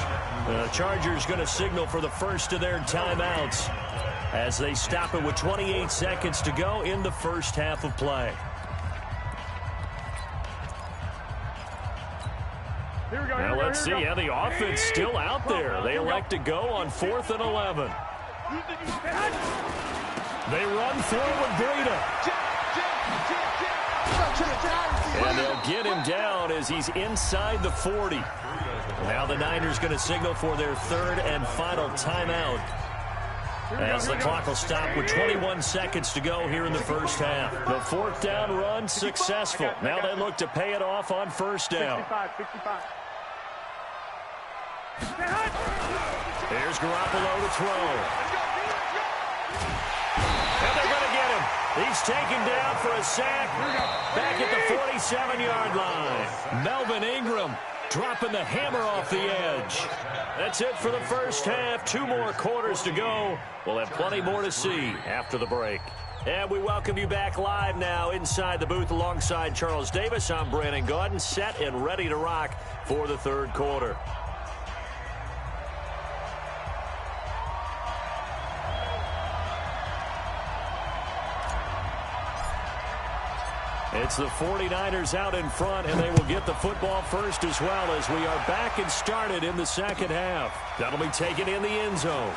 The Chargers going to signal for the first of their timeouts as they stop it with 28 seconds to go in the first half of play. Now let's see how the offense still out there. They elect to go on 4th and 11. They run forward Breida. And they'll get him down as he's inside the 40. Now the Niners going to signal for their third and final timeout as the clock will stop with 21 seconds to go here in the first half. The 4th down run successful. Now they look to pay it off on first down. 65. Here's Garoppolo to throw. And they're going to get him. He's taken down for a sack back at the 47-yard line. Melvin Ingram dropping the hammer off the edge. That's it for the first half. 2 more quarters to go. We'll have plenty more to see after the break. And we welcome you back live now inside the booth alongside Charles Davis. I'm Brandon Gaudin, set and ready to rock for the third quarter. It's the 49ers out in front, and they will get the football first as well as we are back and started in the second half. That'll be taken in the end zone.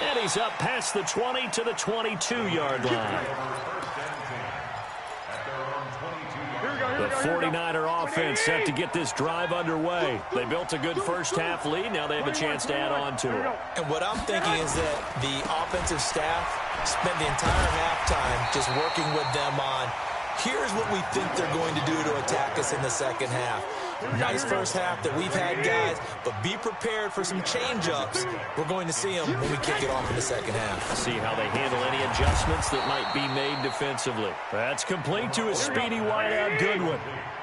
And he's up past the 20 to the 22-yard line. The 49er offense set to get this drive underway. They built a good first half lead. Now they have a chance to add on to it. And what I'm thinking is that the offensive staff spent the entire halftime just working with them on, here's what we think they're going to do to attack us in the second half. Nice first half that we've had, guys, but be prepared for some change-ups. We're going to see them when we kick it off in the second half. See how they handle any adjustments that might be made defensively. That's complete to a speedy wideout Goodwin.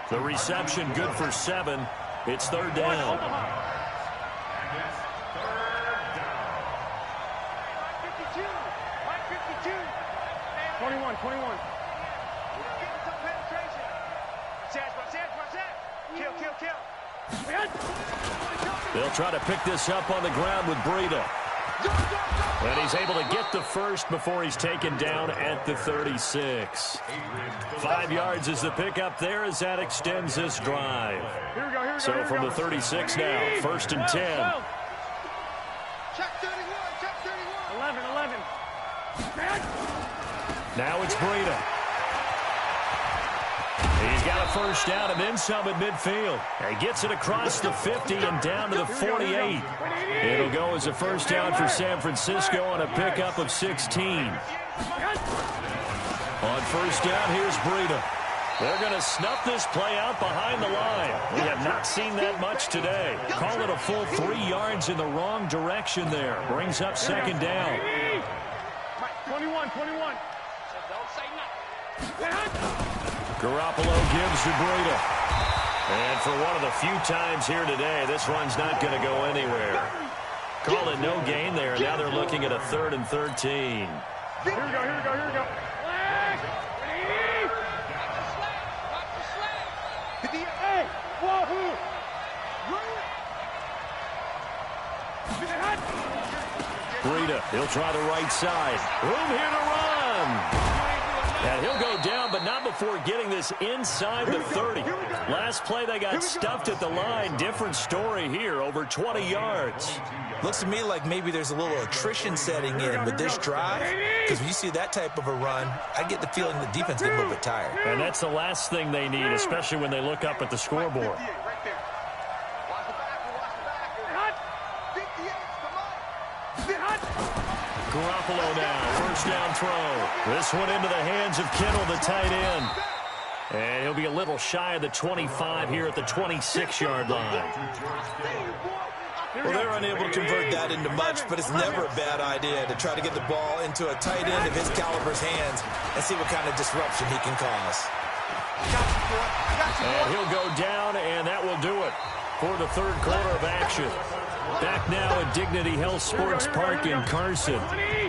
The reception good for 7. It's third down. 21. They'll try to pick this up on the ground with Breida. And he's able to get the first before he's taken down at the 36. 5 yards is the pickup there as that extends this drive. So from the 36 now, 1st and 10. Check 31. 11. Now it's Breida. He's got a first down and then some at midfield. He gets it across the 50 and down to the 48. It'll go as a first down for San Francisco on a pickup of 16. On first down, here's Breida. They're going to snuff this play out behind the line. We have not seen that much today. Call it a full 3 yards in the wrong direction there. Brings up second down. 21. Garoppolo gives to Breida. And for one of the few times here today, this one's not going to go anywhere. Call it no gain there. Now they're looking at a 3rd and 13. Here we go. 50 He'll try the right side. Room here to run. And he'll go down, but not before getting this inside the 30. Last play, they got stuffed at the line. Different story here, over 20 yards. Looks to me like maybe there's a little attrition setting in with this drive, because when you see that type of a run, I get the feeling the defense is a little bit tired. And that's the last thing they need, especially when they look up at the scoreboard. Garoppolo now, first down throw. This one into the hands of Kittle, the tight end. And he'll be a little shy of the 25 here at the 26-yard line. Well, they're unable to convert that into much, but it's never a bad idea to try to get the ball into a tight end of his caliber's hands and see what kind of disruption he can cause. And he'll go down, and that will do it for the third quarter of action. Back now at Dignity Health Sports Park in Carson.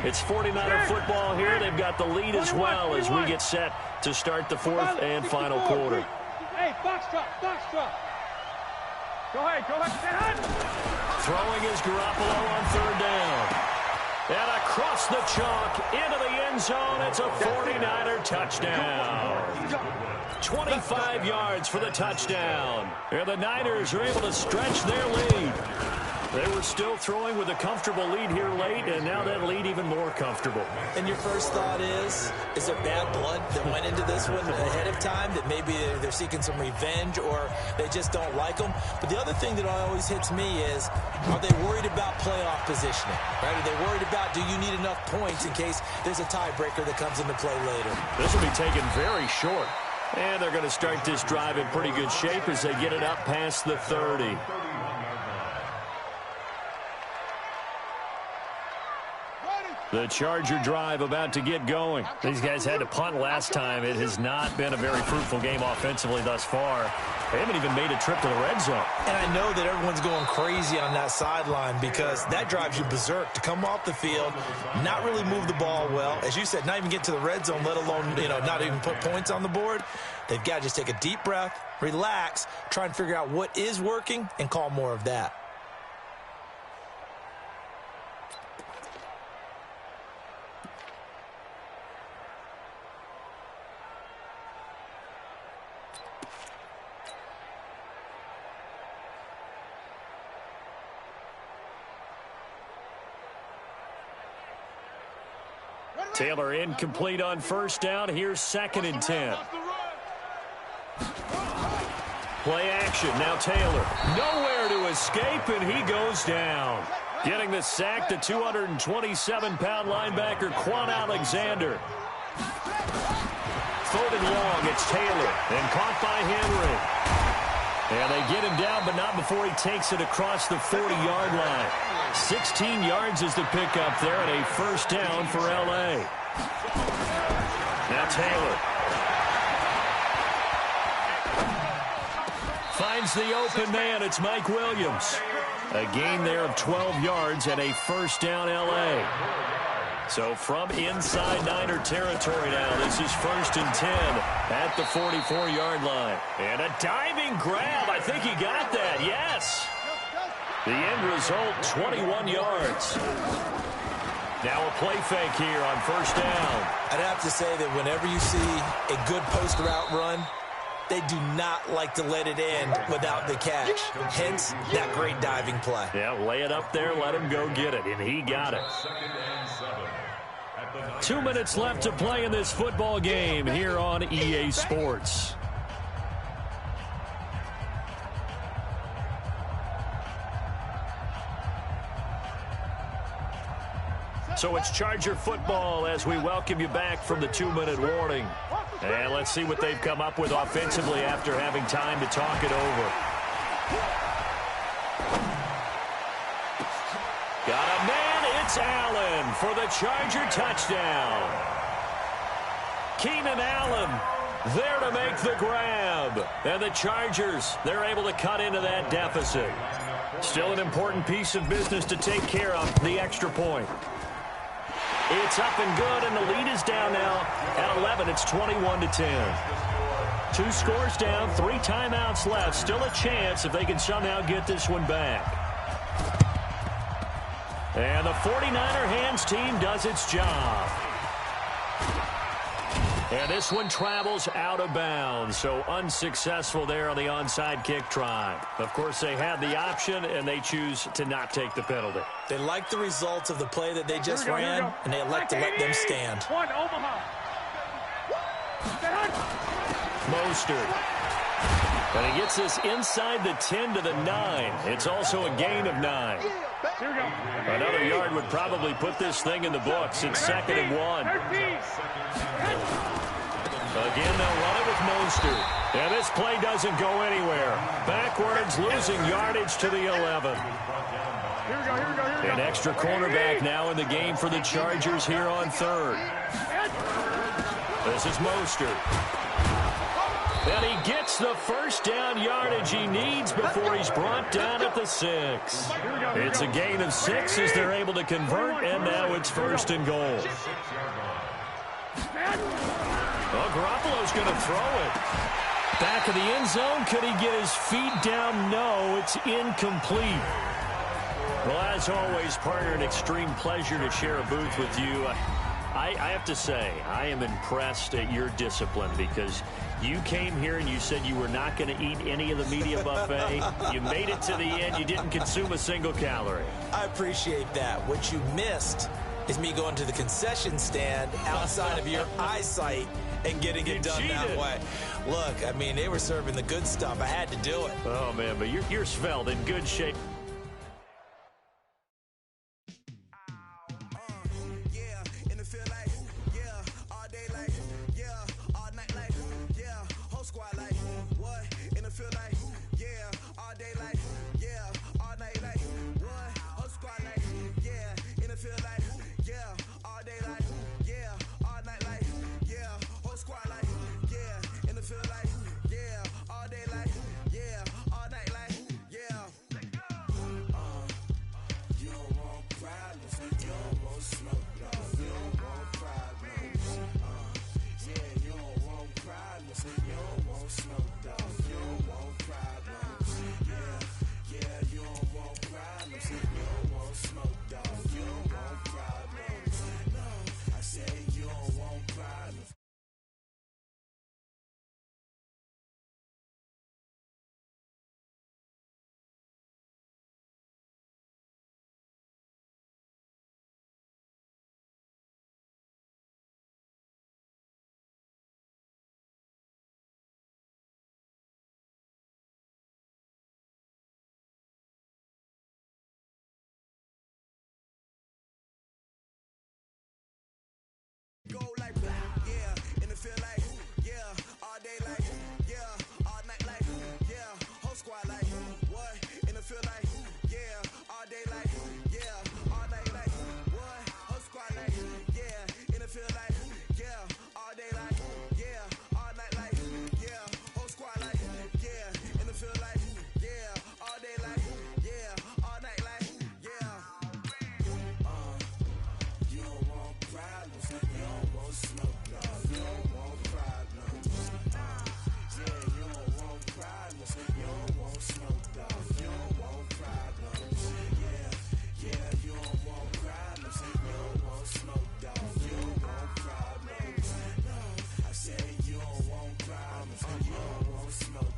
It's 49er football here. They've got the lead as well as we get set to start the fourth and final quarter. Hey, box drop. Go ahead. Throwing is Garoppolo on third down. And across the chalk into the end zone. It's a 49er touchdown. 25 yards for the touchdown. And the Niners are able to stretch their lead. They were still throwing with a comfortable lead here late, and now that lead even more comfortable. And your first thought is there bad blood that went into this one ahead of time, that maybe they're seeking some revenge or they just don't like them? But the other thing that always hits me is, are they worried about playoff positioning? Right? Are they worried about, do you need enough points in case there's a tiebreaker that comes into play later? This will be taken very short. And they're going to start this drive in pretty good shape as they get it up past the 30. The Charger drive about to get going. These guys had to punt last time. It has not been a very fruitful game offensively thus far. They haven't even made a trip to the red zone. And I know that everyone's going crazy on that sideline because that drives you berserk to come off the field, not really move the ball well. As you said, not even get to the red zone, let alone, not even put points on the board. They've got to just take a deep breath, relax, try and figure out what is working and call more of that. Taylor incomplete on first down. Here's 2nd and 10. Play action. Now Taylor. Nowhere to escape, and he goes down. Getting the sack, the 227-pound linebacker, Quan Alexander. 3rd and long. It's Taylor. And caught by Henry. And they get him down, but not before he takes it across the 40-yard line. 16 yards is the pickup there, and a first down for L.A. Now Taylor. Finds the open man. It's Mike Williams. A gain there of 12 yards and a first down L.A. So from inside Niner territory now, this is 1st and 10 at the 44-yard line. And a diving grab. I think he got that. Yes. The end result, 21 yards. Now a play fake here on first down. I'd have to say that whenever you see a good post route run, they do not like to let it end without the catch. Hence, that great diving play. Yeah, lay it up there, let him go get it, and he got it. 2 minutes left to play in this football game here on EA Sports. So it's Charger football as we welcome you back from the 2-minute warning. And let's see what they've come up with offensively after having time to talk it over. Got a man, it's Allen for the Charger touchdown. Keenan Allen there to make the grab. And the Chargers, they're able to cut into that deficit. Still an important piece of business to take care of, the extra point. It's up and good, and the lead is down now at 11. It's 21-10. 2 scores down, 3 timeouts left. Still a chance if they can somehow get this one back. And the 49er hands team does its job. And this one travels out of bounds, so unsuccessful there on the onside kick try. Of course, they had the option, and they choose to not take the penalty. They like the results of the play that they just ran, and they elect to let them stand. One, Omaha. Mostert. And he gets this inside the 10 to the 9. It's also a gain of 9. Here we go. Another yard would probably put this thing in the books. It's 2nd and 1. Again, they'll run it with Mostert. And this play doesn't go anywhere. Backwards, losing yardage to the 11. Here we go. An extra cornerback now in the game for the Chargers here on 3rd. This is Mostert. And he gets the first down yardage he needs before he's brought down at the 6. It's a gain of 6 as they're able to convert, and now it's 1st and goal. Well, Garoppolo's going to throw it. Back of the end zone. Could he get his feet down? No, it's incomplete. Well, as always, partner, an extreme pleasure to share a booth with you. I have to say, I am impressed at your discipline because you came here and you said you were not going to eat any of the media buffet. You made it to the end. You didn't consume a single calorie. I appreciate that. What you missed is me going to the concession stand outside of your eyesight and getting it done that way. Look, I mean, they were serving the good stuff. I had to do it. Oh, man, but you're svelte, in good shape. Go like, yeah, and it feel like, yeah, all day like, yeah, all night like, yeah, whole squad like, what, and it feel like, yeah, all day like, yeah, all night like, what, whole squad like, yeah, and it feel like, yeah, all day like, yeah, all night like, yeah, whole squad like, yeah, and it feel like, yeah, all day like, yeah, all night like, yeah. You don't want problems, you don't want smoke, you don't want problems. Yeah, you don't want problems, you don't want smoke, you don't want problems. Yeah, you don't want problems, you don't want smoke, you don't want problems. No, I said you don't want problems, you don't want smoke,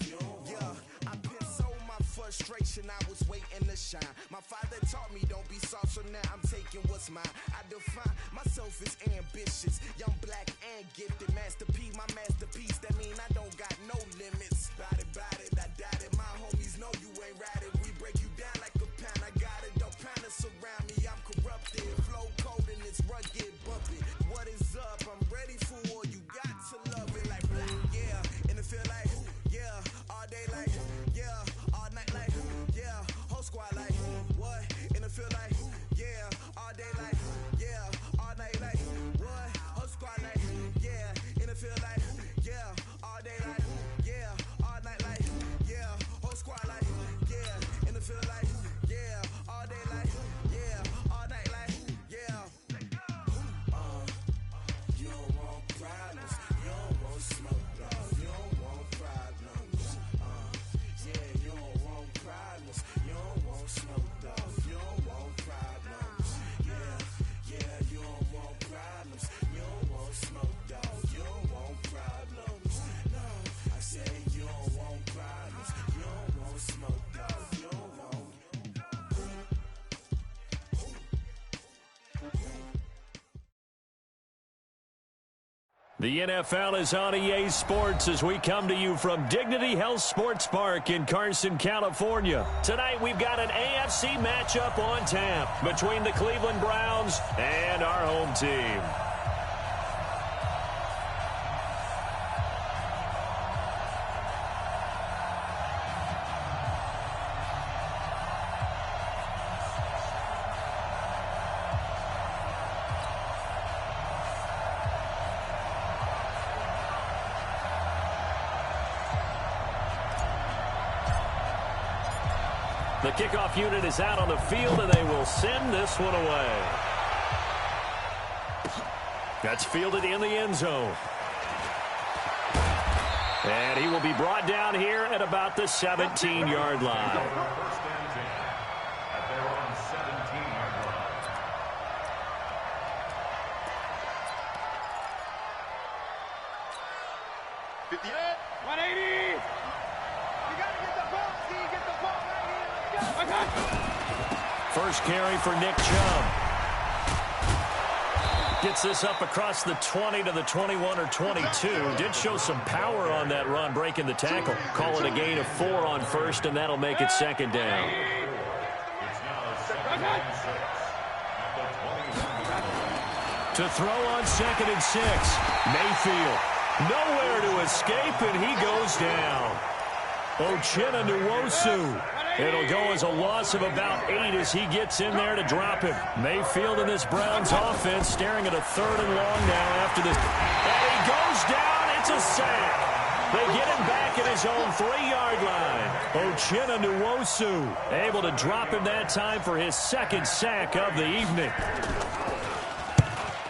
you don't want. Yeah, I put so my frustration, I was waiting to shine. My father taught me don't be soft, so now I'm taking what's mine. I define myself as ambitious, young, black, and gifted. Master P, my masterpiece. That mean I don't got no limits. Bout it, I doubt it. My homies know you ain't ratted. We break you down like a pound. I got it, don't pound us around me. I'm corrupted, flow cold and it's rugged, bumpy. What is up? I'm ready for war. You got to love it like black, yeah. And it feel like, yeah, all day like, yeah, all night like, yeah, whole squad like, what? And it feel like, yeah, all day like, yeah, all night like, what? Whole squad The NFL is on EA Sports as we come to you from Dignity Health Sports Park in Carson, California. Tonight we've got an AFC matchup on tap between the Cleveland Browns and our home team. The kickoff unit is out on the field, and they will send this one away. That's fielded in the end zone. And he will be brought down here at about the 17-yard line. First and 10 at their own 17-yard line. First carry for Nick Chubb. Gets this up across the 20 to the 21 or 22. Did show some power on that run, breaking the tackle. Call it a gain of 4 on first, and that'll make it second down. It's now 2nd and 6 at the 21. To throw on 2nd and 6. Mayfield. Nowhere to escape, and he goes down. Uchenna Nwosu. It'll go as a loss of about 8 as he gets in there to drop him. Mayfield in this Browns offense staring at a 3rd and long now after this. And he goes down. It's a sack. They get him back at his own 3-yard line. Uchenna Nwosu able to drop him that time for his 2nd sack of the evening.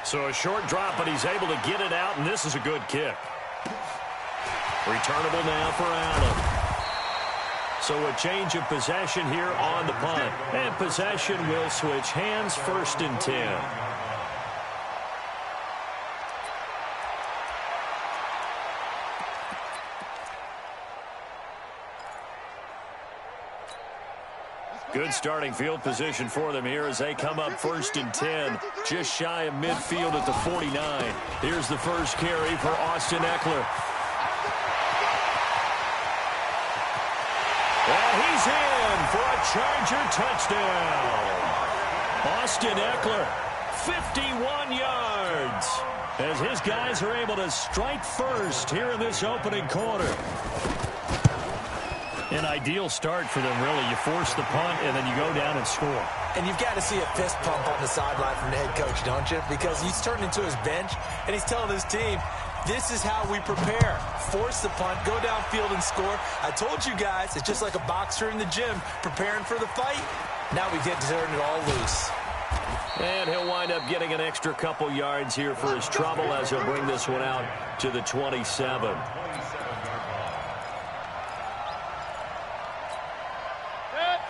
So a short drop, but he's able to get it out, and this is a good kick. Returnable now for Allen. So a change of possession here on the punt. And possession will switch hands, 1st and 10. Good starting field position for them here as they come up 1st and 10. Just shy of midfield at the 49. Here's the first carry for Austin Eckler. And he's in for a Charger touchdown. Austin Eckler, 51 yards, as his guys are able to strike first here in this opening quarter. An ideal start for them, really. You force the punt, and then you go down and score. And you've got to see a fist pump on the sideline from the head coach, don't you? Because he's turned into his bench, and he's telling his team, this is how we prepare. Force the punt, go downfield and score. I told you guys, it's just like a boxer in the gym preparing for the fight. Now we get to turn it all loose. And he'll wind up getting an extra couple yards here for his trouble as he'll bring this one out to the 27.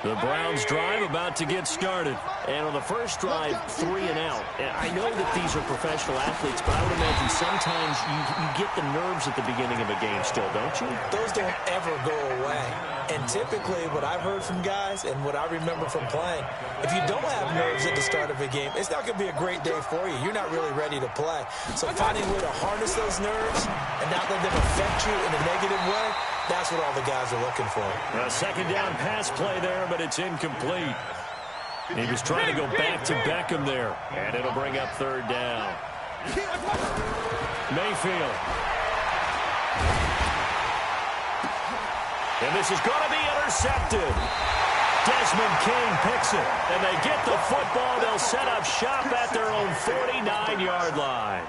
The Browns drive about to get started. And on the first drive, 3 and out. And I know that these are professional athletes, but I would imagine sometimes you get the nerves at the beginning of a game still, don't you? Those don't ever go away. And typically what I've heard from guys and what I remember from playing, if you don't have nerves at the start of a game, it's not going to be a great day for you. You're not really ready to play. So finding a way to harness those nerves and not let them affect you in a negative way, that's what all the guys are looking for. A 2nd down pass play there, but it's incomplete. He was trying to go back to Beckham there, and it'll bring up 3rd down. Mayfield. And this is going to be intercepted. Desmond King picks it, and they get the football. They'll set up shop at their own 49-yard line.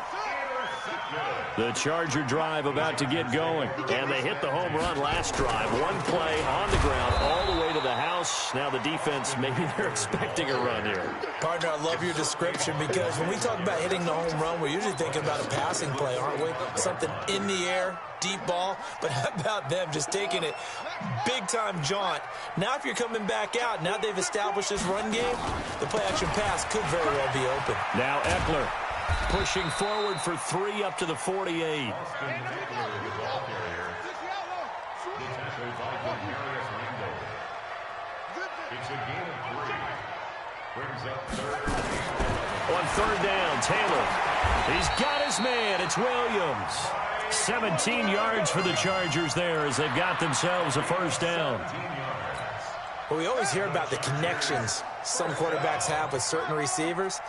The Charger drive about to get going, and they hit the home run last drive. One play on the ground all the way to the house. Now the defense, maybe they're expecting a run here. Partner, I love your description because when we talk about hitting the home run, we're usually thinking about a passing play, aren't we? Something in the air, deep ball. But how about them just taking it big-time jaunt? Now if you're coming back out, now they've established this run game, the play-action pass could very well be open. Now Eckler pushing forward for 3 up to the 48. It's a gain of 3. On third down, Taylor. He's got his man. It's Williams. 17 yards for the Chargers there as they've got themselves a first down. Well, we always hear about the connections some quarterbacks have with certain receivers.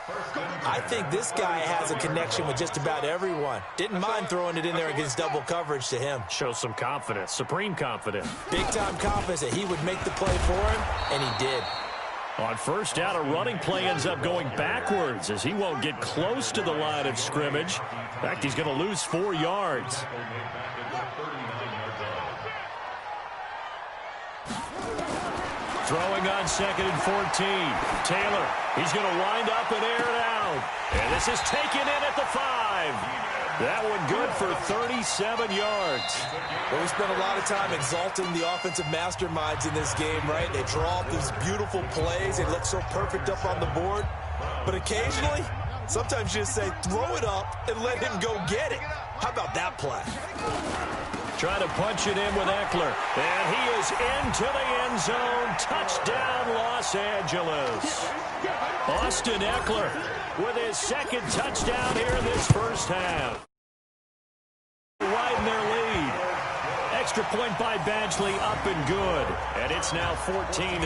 I think this guy has a connection with just about everyone. Didn't mind throwing it in there against double coverage to him. Shows some confidence, supreme confidence. Big-time confidence that he would make the play for him, and he did. On first down, a running play ends up going backwards as he won't get close to the line of scrimmage. In fact, he's going to lose 4 yards. Throwing on 2nd and 14. Taylor, he's going to wind up and air it out. And this is taken in at the 5. That one good for 37 yards. Well, we spent a lot of time exalting the offensive masterminds in this game, right? They draw up these beautiful plays. They look so perfect up on the board. But occasionally, sometimes you just say, throw it up and let him go get it. How about that play? Trying to punch it in with Eckler. And he is into the end zone. Touchdown, Los Angeles. Austin Eckler with his 2nd touchdown here in this first half. Widen their lead. Extra point by Badgley, up and good. And it's now 14-0.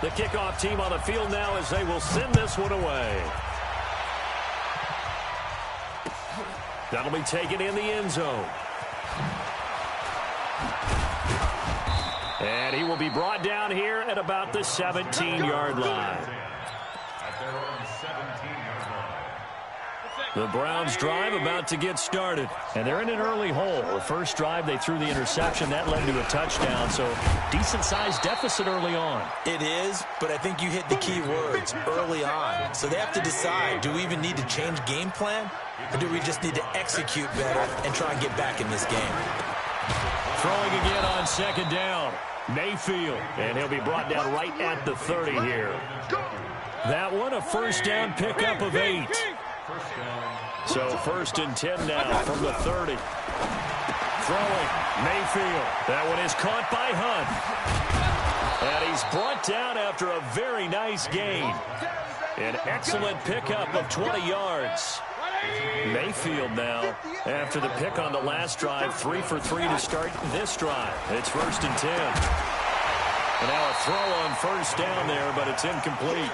The kickoff team on the field now as they will send this one away. That'll be taken in the end zone. And he will be brought down here at about the 17-yard line. The Browns drive about to get started. And they're in an early hole. The first drive, they threw the interception. That led to a touchdown. So decent-sized deficit early on. It is, but I think you hit the key words, early on. So they have to decide, do we even need to change game plan? Or do we just need to execute better and try and get back in this game? Throwing again on 2nd down. Mayfield. And he'll be brought down right at the 30 here. That one, a first down pickup of 8. So 1st and 10 now from the 30. Throwing. Mayfield. That one is caught by Hunt. And he's brought down after a very nice gain. An excellent pickup of 20 yards. Mayfield now, after the pick on the last drive, 3 for 3 to start this drive. It's 1st and 10. And now a throw on first down there, but it's incomplete.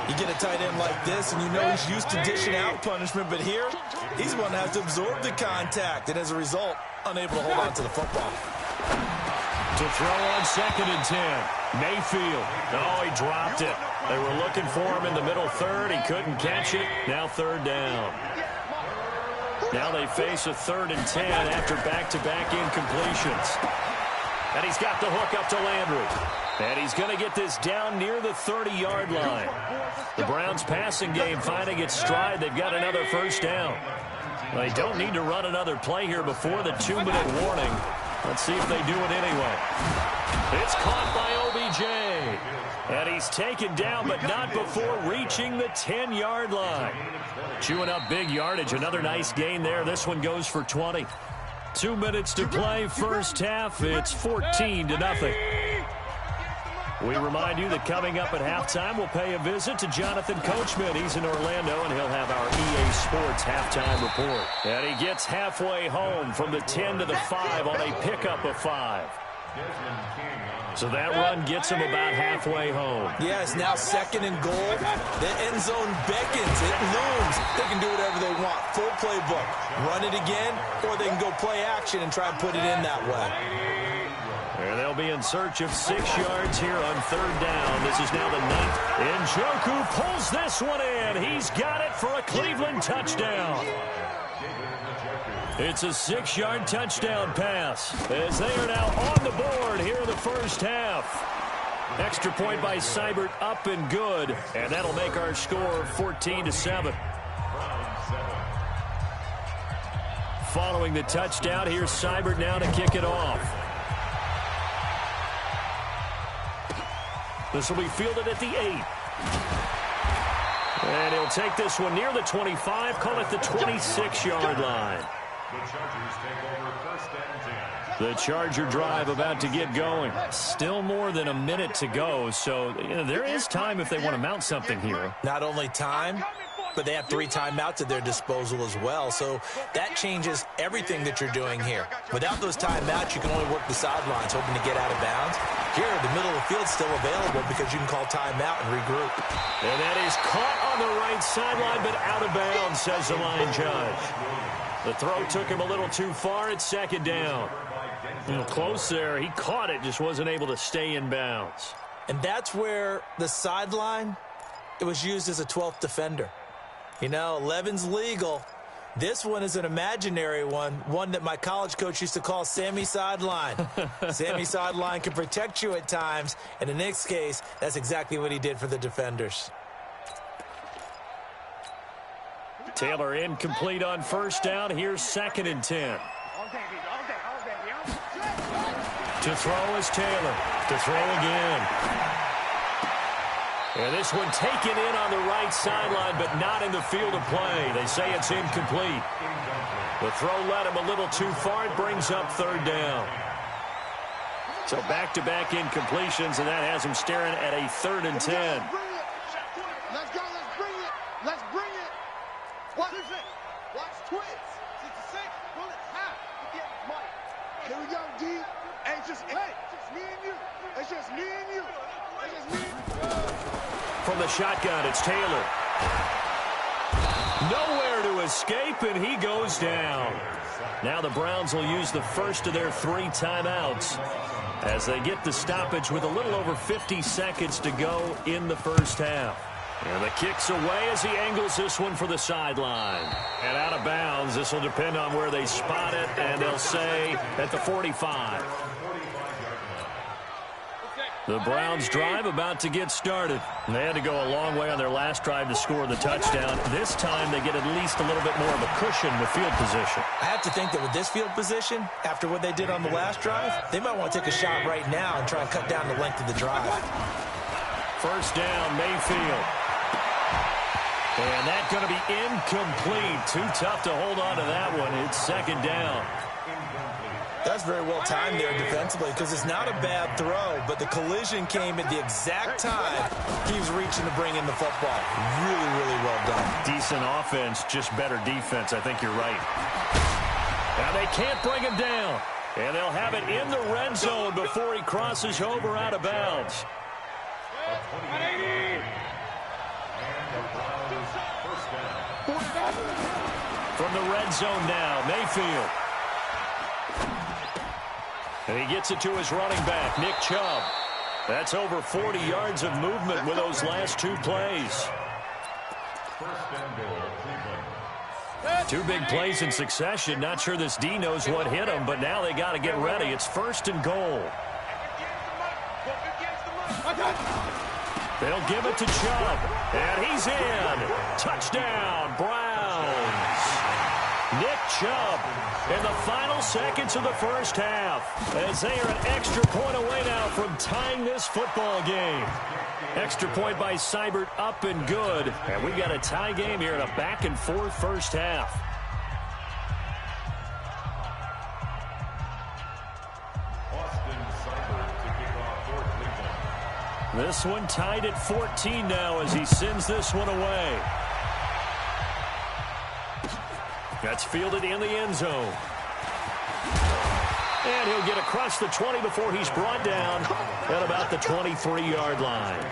You get a tight end like this, and you know he's used to dishing out punishment, but here, he's the one that has to absorb the contact, and as a result, unable to hold on to the football. To throw on 2nd and 10. Mayfield. Oh, he dropped it. They were looking for him in the middle third. He couldn't catch it. Now 3rd down. Now they face a 3rd and 10 after back-to-back incompletions. And he's got the hook up to Landry. And he's going to get this down near the 30-yard line. The Browns' passing game finding its stride. They've got another first down. They don't need to run another play here before the 2-minute warning. Let's see if they do it anyway. It's caught by OBJ. And he's taken down, but not before reaching the 10-yard line. Chewing up big yardage. Another nice gain there. This one goes for 20. 2 minutes to play first half. It's 14-0. We remind you that coming up at halftime, we'll pay a visit to Jonathan Coachman. He's in Orlando, and he'll have our EA Sports halftime report. And he gets halfway home from the 10 to the 5 on a pickup of 5. So that run gets him about halfway home. Yes, now 2nd and goal. The end zone beckons. It looms. They can do whatever they want. Full playbook. Run it again, or they can go play action and try and put it in that way. And they'll be in search of 6 yards here on 3rd down. This is now the 9th. Njoku pulls this one in. He's got it for a Cleveland touchdown. It's a 6-yard touchdown pass as they are now on the board here in the first half. Extra point by Seibert, up and good. And that'll make our score 14-7. Following the touchdown, here's Seibert now to kick it off. This will be fielded at the 8. And he'll take this one near the 25, call it the 26-yard line. The Chargers take over 1st and 10. The Charger drive about to get going. Still more than a minute to go, so there is time if they want to mount something here. Not only time, but they have 3 timeouts at their disposal as well, so that changes everything that you're doing here. Without those timeouts, you can only work the sidelines, hoping to get out of bounds. Here, the middle of the field's still available because you can call timeout and regroup. And that is caught on the right sideline, but out of bounds, says the line judge. The throw took him a little too far. It's 2nd down. A little close there. He caught it, just wasn't able to stay in bounds. And that's where the sideline, it was used as a 12th defender. You know, 11's legal. This one is an imaginary one that my college coach used to call Sammy Sideline. Sammy Sideline can protect you at times, and in this case, that's exactly what he did for the defenders. Taylor incomplete on 1st down. Here's 2nd and 10. To throw is Taylor. To throw again. And this one taken in on the right sideline, but not in the field of play. They say it's incomplete. The throw led him a little too far. It brings up 3rd down. So back-to-back incompletions, and that has him staring at a 3rd and 10. Let's go, let's bring it. Let's bring it. Watch twins. 66, bullet, half. Here we go, D. Hey, it's just me and you. It's just me and you. It's just me and you. From the shotgun, it's Taylor. Nowhere to escape, and he goes down. Now the Browns will use the first of their 3 timeouts as they get the stoppage with a little over 50 seconds to go in the 1st half. And the kick's away as he angles this one for the sideline. And out of bounds, this will depend on where they spot it, and they'll say at the 45. The Browns drive about to get started. They had to go a long way on their last drive to score the touchdown. This time they get at least a little bit more of a cushion with field position. I have to think that with this field position, after what they did on the last drive, they might want to take a shot right now and try and cut down the length of the drive. 1st down, Mayfield. And that's going to be incomplete. Too tough to hold on to that one. It's 2nd down. That's very well timed there defensively because it's not a bad throw, but the collision came at the exact time he was reaching to bring in the football. Really, really well done. Decent offense, just better defense. I think you're right. Now they can't bring him down. And they'll have it in the red zone before he crosses over out of bounds. From the red zone now, Mayfield. And he gets it to his running back, Nick Chubb. That's over 40 yards of movement with those last 2 plays. 2 big plays in succession. Not sure this D knows what hit him, but now they got to get ready. It's 1st and goal. They'll give it to Chubb, and he's in. Touchdown, Browns. Nick Chubb in the final seconds of the 1st half, as they are an extra point away now from tying this football game. Extra point by Seibert up and good, and we got a tie game here in a back-and-forth 1st half. This one tied at 14 now as he sends this one away. That's fielded in the end zone. And he'll get across the 20 before he's brought down at about the 23-yard line.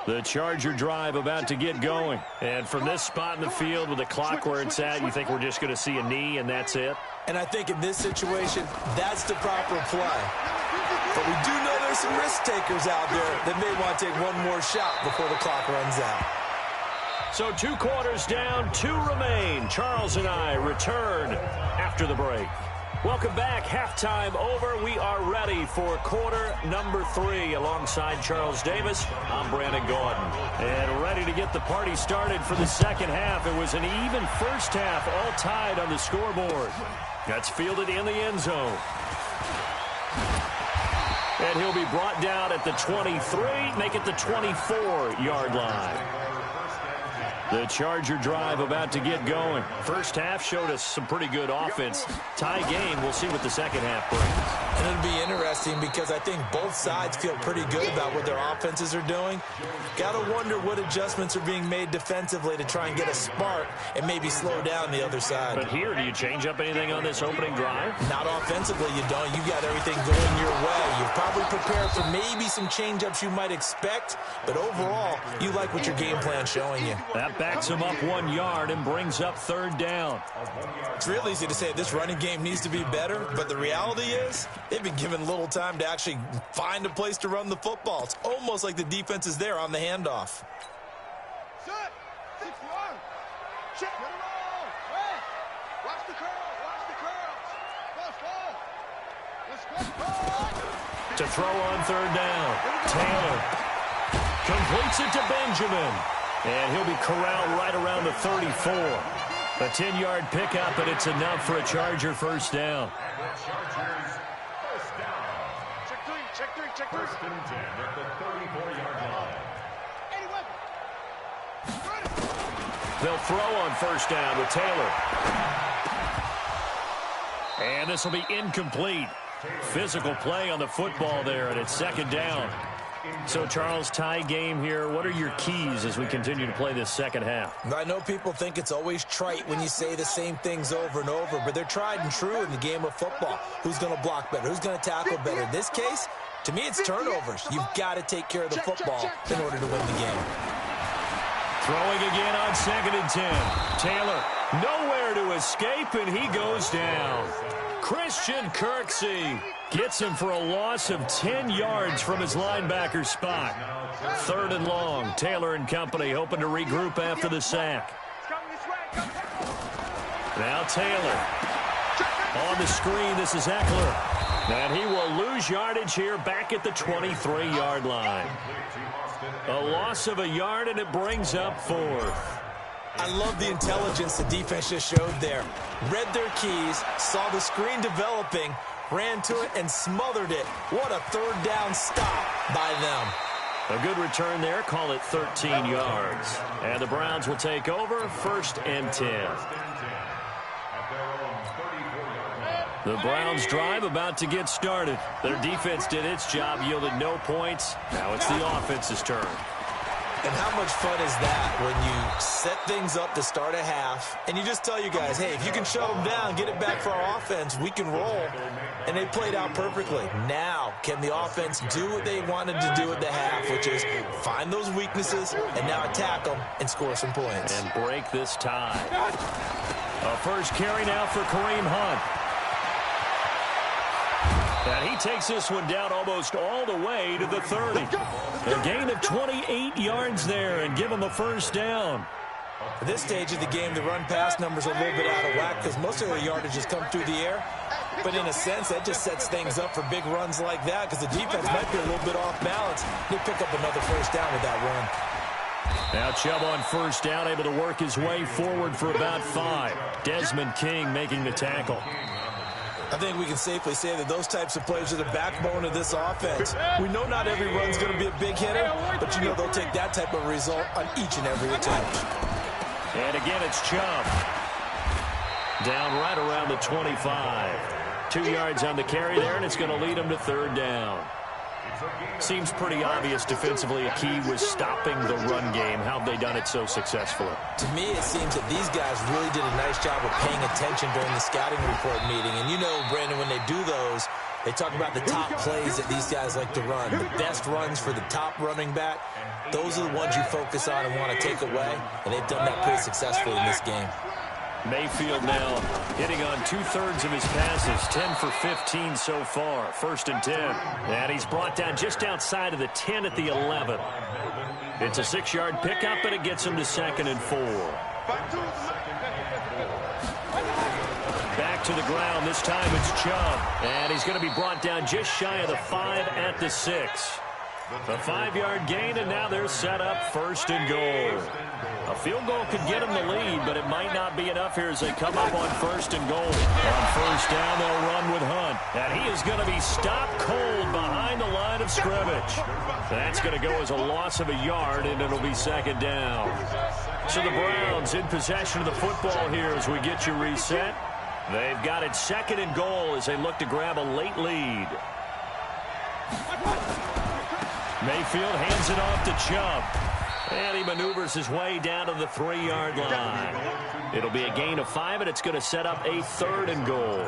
The Charger drive about to get going. And from this spot in the field with the clock where it's at, you think we're just going to see a knee and that's it? And I think in this situation, that's the proper play. But we do know there's some risk takers out there that may want to take one more shot before the clock runs out. So 2 quarters down, 2 remain. Charles and I return after the break. Welcome back. Halftime over. We are ready for quarter number 3. Alongside Charles Davis, I'm Brandon Gordon. And ready to get the party started for the second half. It was an even first half, all tied on the scoreboard. That's fielded in the end zone. And he'll be brought down at the 23, make it the 24-yard line. The Charger drive about to get going. First half showed us some pretty good offense. Tie game, we'll see what the second half brings. And it'll be interesting because I think both sides feel pretty good about what their offenses are doing. Got to wonder what adjustments are being made defensively to try and get a spark and maybe slow down the other side. But here, do you change up anything on this opening drive? Not offensively, you don't. You got everything going your way. You've probably prepared for maybe some change-ups you might expect, but overall, you like what your game plan's showing you. That backs him up 1 yard and brings up third down. It's real easy to say this running game needs to be better, but the reality is they've been given little time to actually find a place to run the football. It's almost like the defense is there on the handoff. Set. 6 1. Check. Get it all. Hey. Watch the curl. Watch the curls. Let's go. To throw on third down. Taylor completes it to Benjamin. And he'll be corralled right around the 34. A 10-yard pickup, and it's enough for a Charger first down. Check three. First and 10 at the 34-yard line. They'll throw on first down with Taylor. And this will be incomplete. Physical play on the football there, and it's second down. So, Charles, tie game here. What are your keys as we continue to play this second half? I know people think it's always trite when you say the same things over and over, but they're tried and true in the game of football. Who's going to block better? Who's going to tackle better? In this case, to me, it's turnovers. You've got to take care of the football in order to win the game. Throwing again on second and 10. Taylor nowhere to escape, and he goes down. Christian Kirksey gets him for a loss of 10 yards from his linebacker spot. Third and long. Taylor and company hoping to regroup after the sack. Now Taylor. On the screen, this is Eckler. And he will lose yardage here back at the 23-yard line. A loss of a yard, and it brings up fourth. I love the intelligence the defense just showed there. Read their keys, saw the screen developing, ran to it, and smothered it. What a third down stop by them. A good return there. Call it 13 yards. And the Browns will take over first and 10. The Browns drive about to get started. Their defense did its job, yielded no points. Now it's the offense's turn. And how much fun is that when you set things up to start a half and you just tell you guys, hey, if you can shut them down, get it back for our offense, we can roll. And they played out perfectly. Now, can the offense do what they wanted to do at the half, which is find those weaknesses and now attack them and score some points. And break this tie. A first carry now for Kareem Hunt. And he takes this one down almost all the way to the 30. A gain of 28 yards there and give him a first down. At this stage of the game, the run-pass numbers are a little bit out of whack because most of their yardage has come through the air. But in a sense, that just sets things up for big runs like that because the defense might be a little bit off balance. They pick up another first down with that run. Now Chubb on first down, able to work his way forward for about 5. Desmond King making the tackle. I think we can safely say that those types of plays are the backbone of this offense. We know not every run's going to be a big hitter, but you know they'll take that type of result on each and every attempt. And again, it's Chubb. Down right around the 25. 2 yards on the carry there, and it's going to lead him to third down. Seems pretty obvious defensively a key was stopping the run game. How have they done it so successfully? To me, it seems that these guys really did a nice job of paying attention during the scouting report meeting. And you know, Brandon, when they do those, they talk about the top plays that these guys like to run. The best runs for the top running back, those are the ones you focus on and want to take away. And they've done that pretty successfully in this game. Mayfield now hitting on 2/3 of his passes, 10 for 15 so far. First and 10. And he's brought down just outside of the 10 at the 11. It's a 6-yard pickup, and it gets him to second and 4. Back to the ground. This time it's Chubb. And he's going to be brought down just shy of the 5 at the 6. A 5-yard gain, and now they're set up 1st and goal. A field goal could get them the lead, but it might not be enough here as they come up on 1st and goal. On 1st down, they'll run with Hunt. And he is going to be stopped cold behind the line of scrimmage. That's going to go as a loss of a yard, and it'll be 2nd down. So the Browns in possession of the football here as we get you reset. They've got it 2nd and goal as they look to grab a late lead. Mayfield hands it off to Chubb. And he maneuvers his way down to the 3-yard line. It'll be a gain of 5, and it's going to set up a 3rd and goal.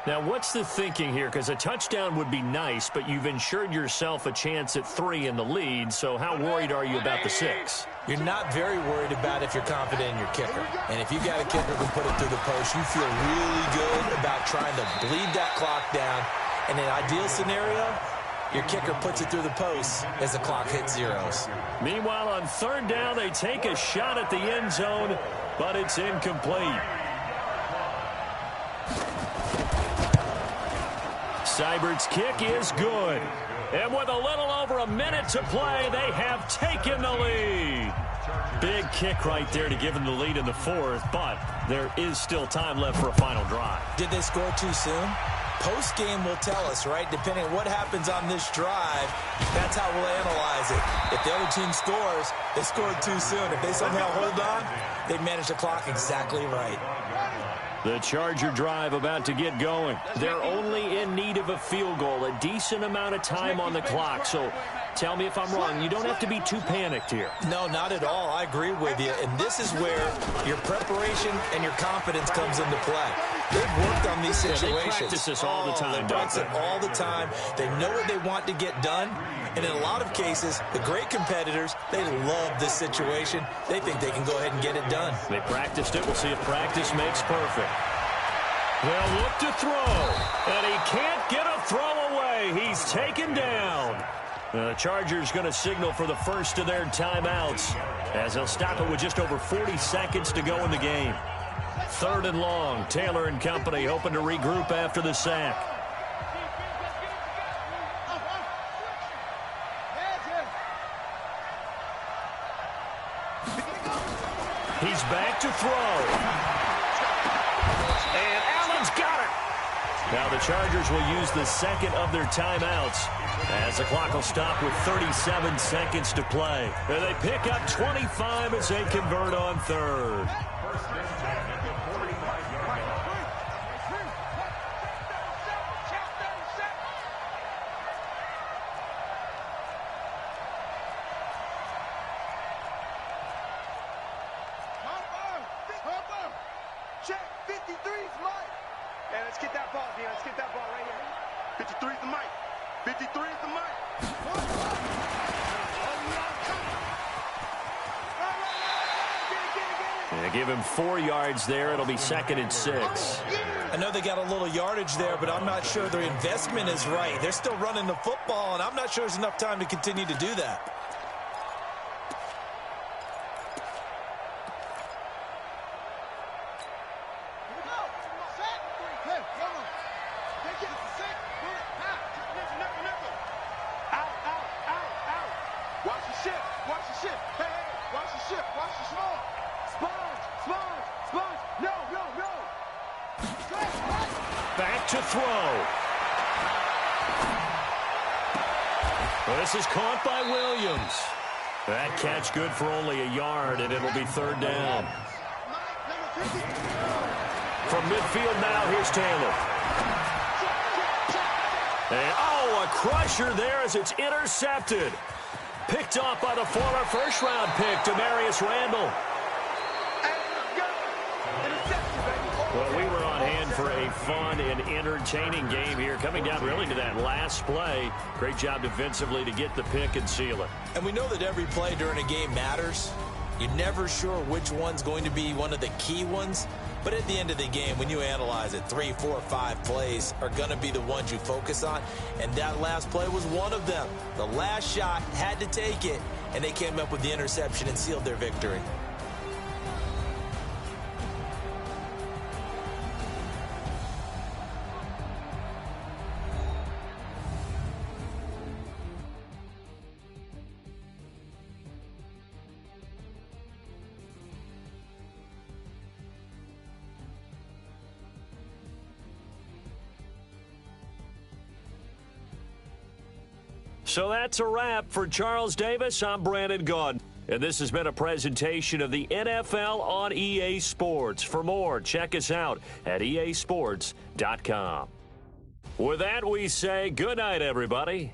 Now, what's the thinking here? Because a touchdown would be nice, but you've ensured yourself a chance at 3 in the lead, so how worried are you about the 6? You're not very worried about if you're confident in your kicker. And if you got a kicker who can put it through the post, you feel really good about trying to bleed that clock down. In an ideal scenario, your kicker puts it through the post as the clock hits zeros. Meanwhile, on 3rd down, they take a shot at the end zone, but it's incomplete. Seibert's kick is good. And with a little over a minute to play, they have taken the lead. Big kick right there to give them the lead in the 4th, but there is still time left for a final drive. Did they score too soon? Post-game will tell us, right? Depending on what happens on this drive, that's how we'll analyze it. If the other team scores, they scored too soon. If they somehow hold on, they manage the clock exactly right. The Charger drive about to get going. They're only in need of a field goal, a decent amount of time on the clock. So tell me if I'm wrong. You don't have to be too panicked here. No, not at all. I agree with you. And this is where your preparation and your confidence comes into play. They've worked on these situations. They practice this all the time. They practice it all the time. They know what they want to get done. And in a lot of cases, the great competitors, they love this situation. They think they can go ahead and get it done. They practiced it. We'll see if practice makes perfect. They'll look to throw. And he can't get a throw away. He's taken down. The Chargers going to signal for the first of their timeouts as they'll stop it with just over 40 seconds to go in the game. 3rd and long. Taylor and company hoping to regroup after the sack. He's back to throw. And Allen's got it. Now the Chargers will use the 2nd of their timeouts as the clock will stop with 37 seconds to play. And they pick up 25 as they convert on 3rd. Check, 53's Mike. Hey, let's get that ball, Deon. Let's get that ball right here. 53's the Mike. 53's the Mike. They give him 4 yards there. It'll be 2nd and 6. I know they got a little yardage there, but I'm not sure their investment is right. They're still running the football, and I'm not sure there's enough time to continue to do that. Back to throw. Well, this is caught by Williams. That catch good for only a yard, and it'll be 3rd down. From midfield now, here's Taylor. And, a crusher there as it's intercepted. Picked off by the former first-round pick, Demarius Randall. Well, we were on hand for a fun and entertaining game here, coming down really to that last play. Great job defensively to get the pick and seal it. And we know that every play during a game matters. You're never sure which one's going to be one of the key ones. But at the end of the game, when you analyze it, 3, 4, 5 plays are going to be the ones you focus on. And that last play was one of them. The last shot had to take it, and they came up with the interception and sealed their victory. So that's a wrap. For Charles Davis, I'm Brandon Gaudin. And this has been a presentation of the NFL on EA Sports. For more, check us out at easports.com. With that, we say good night, everybody.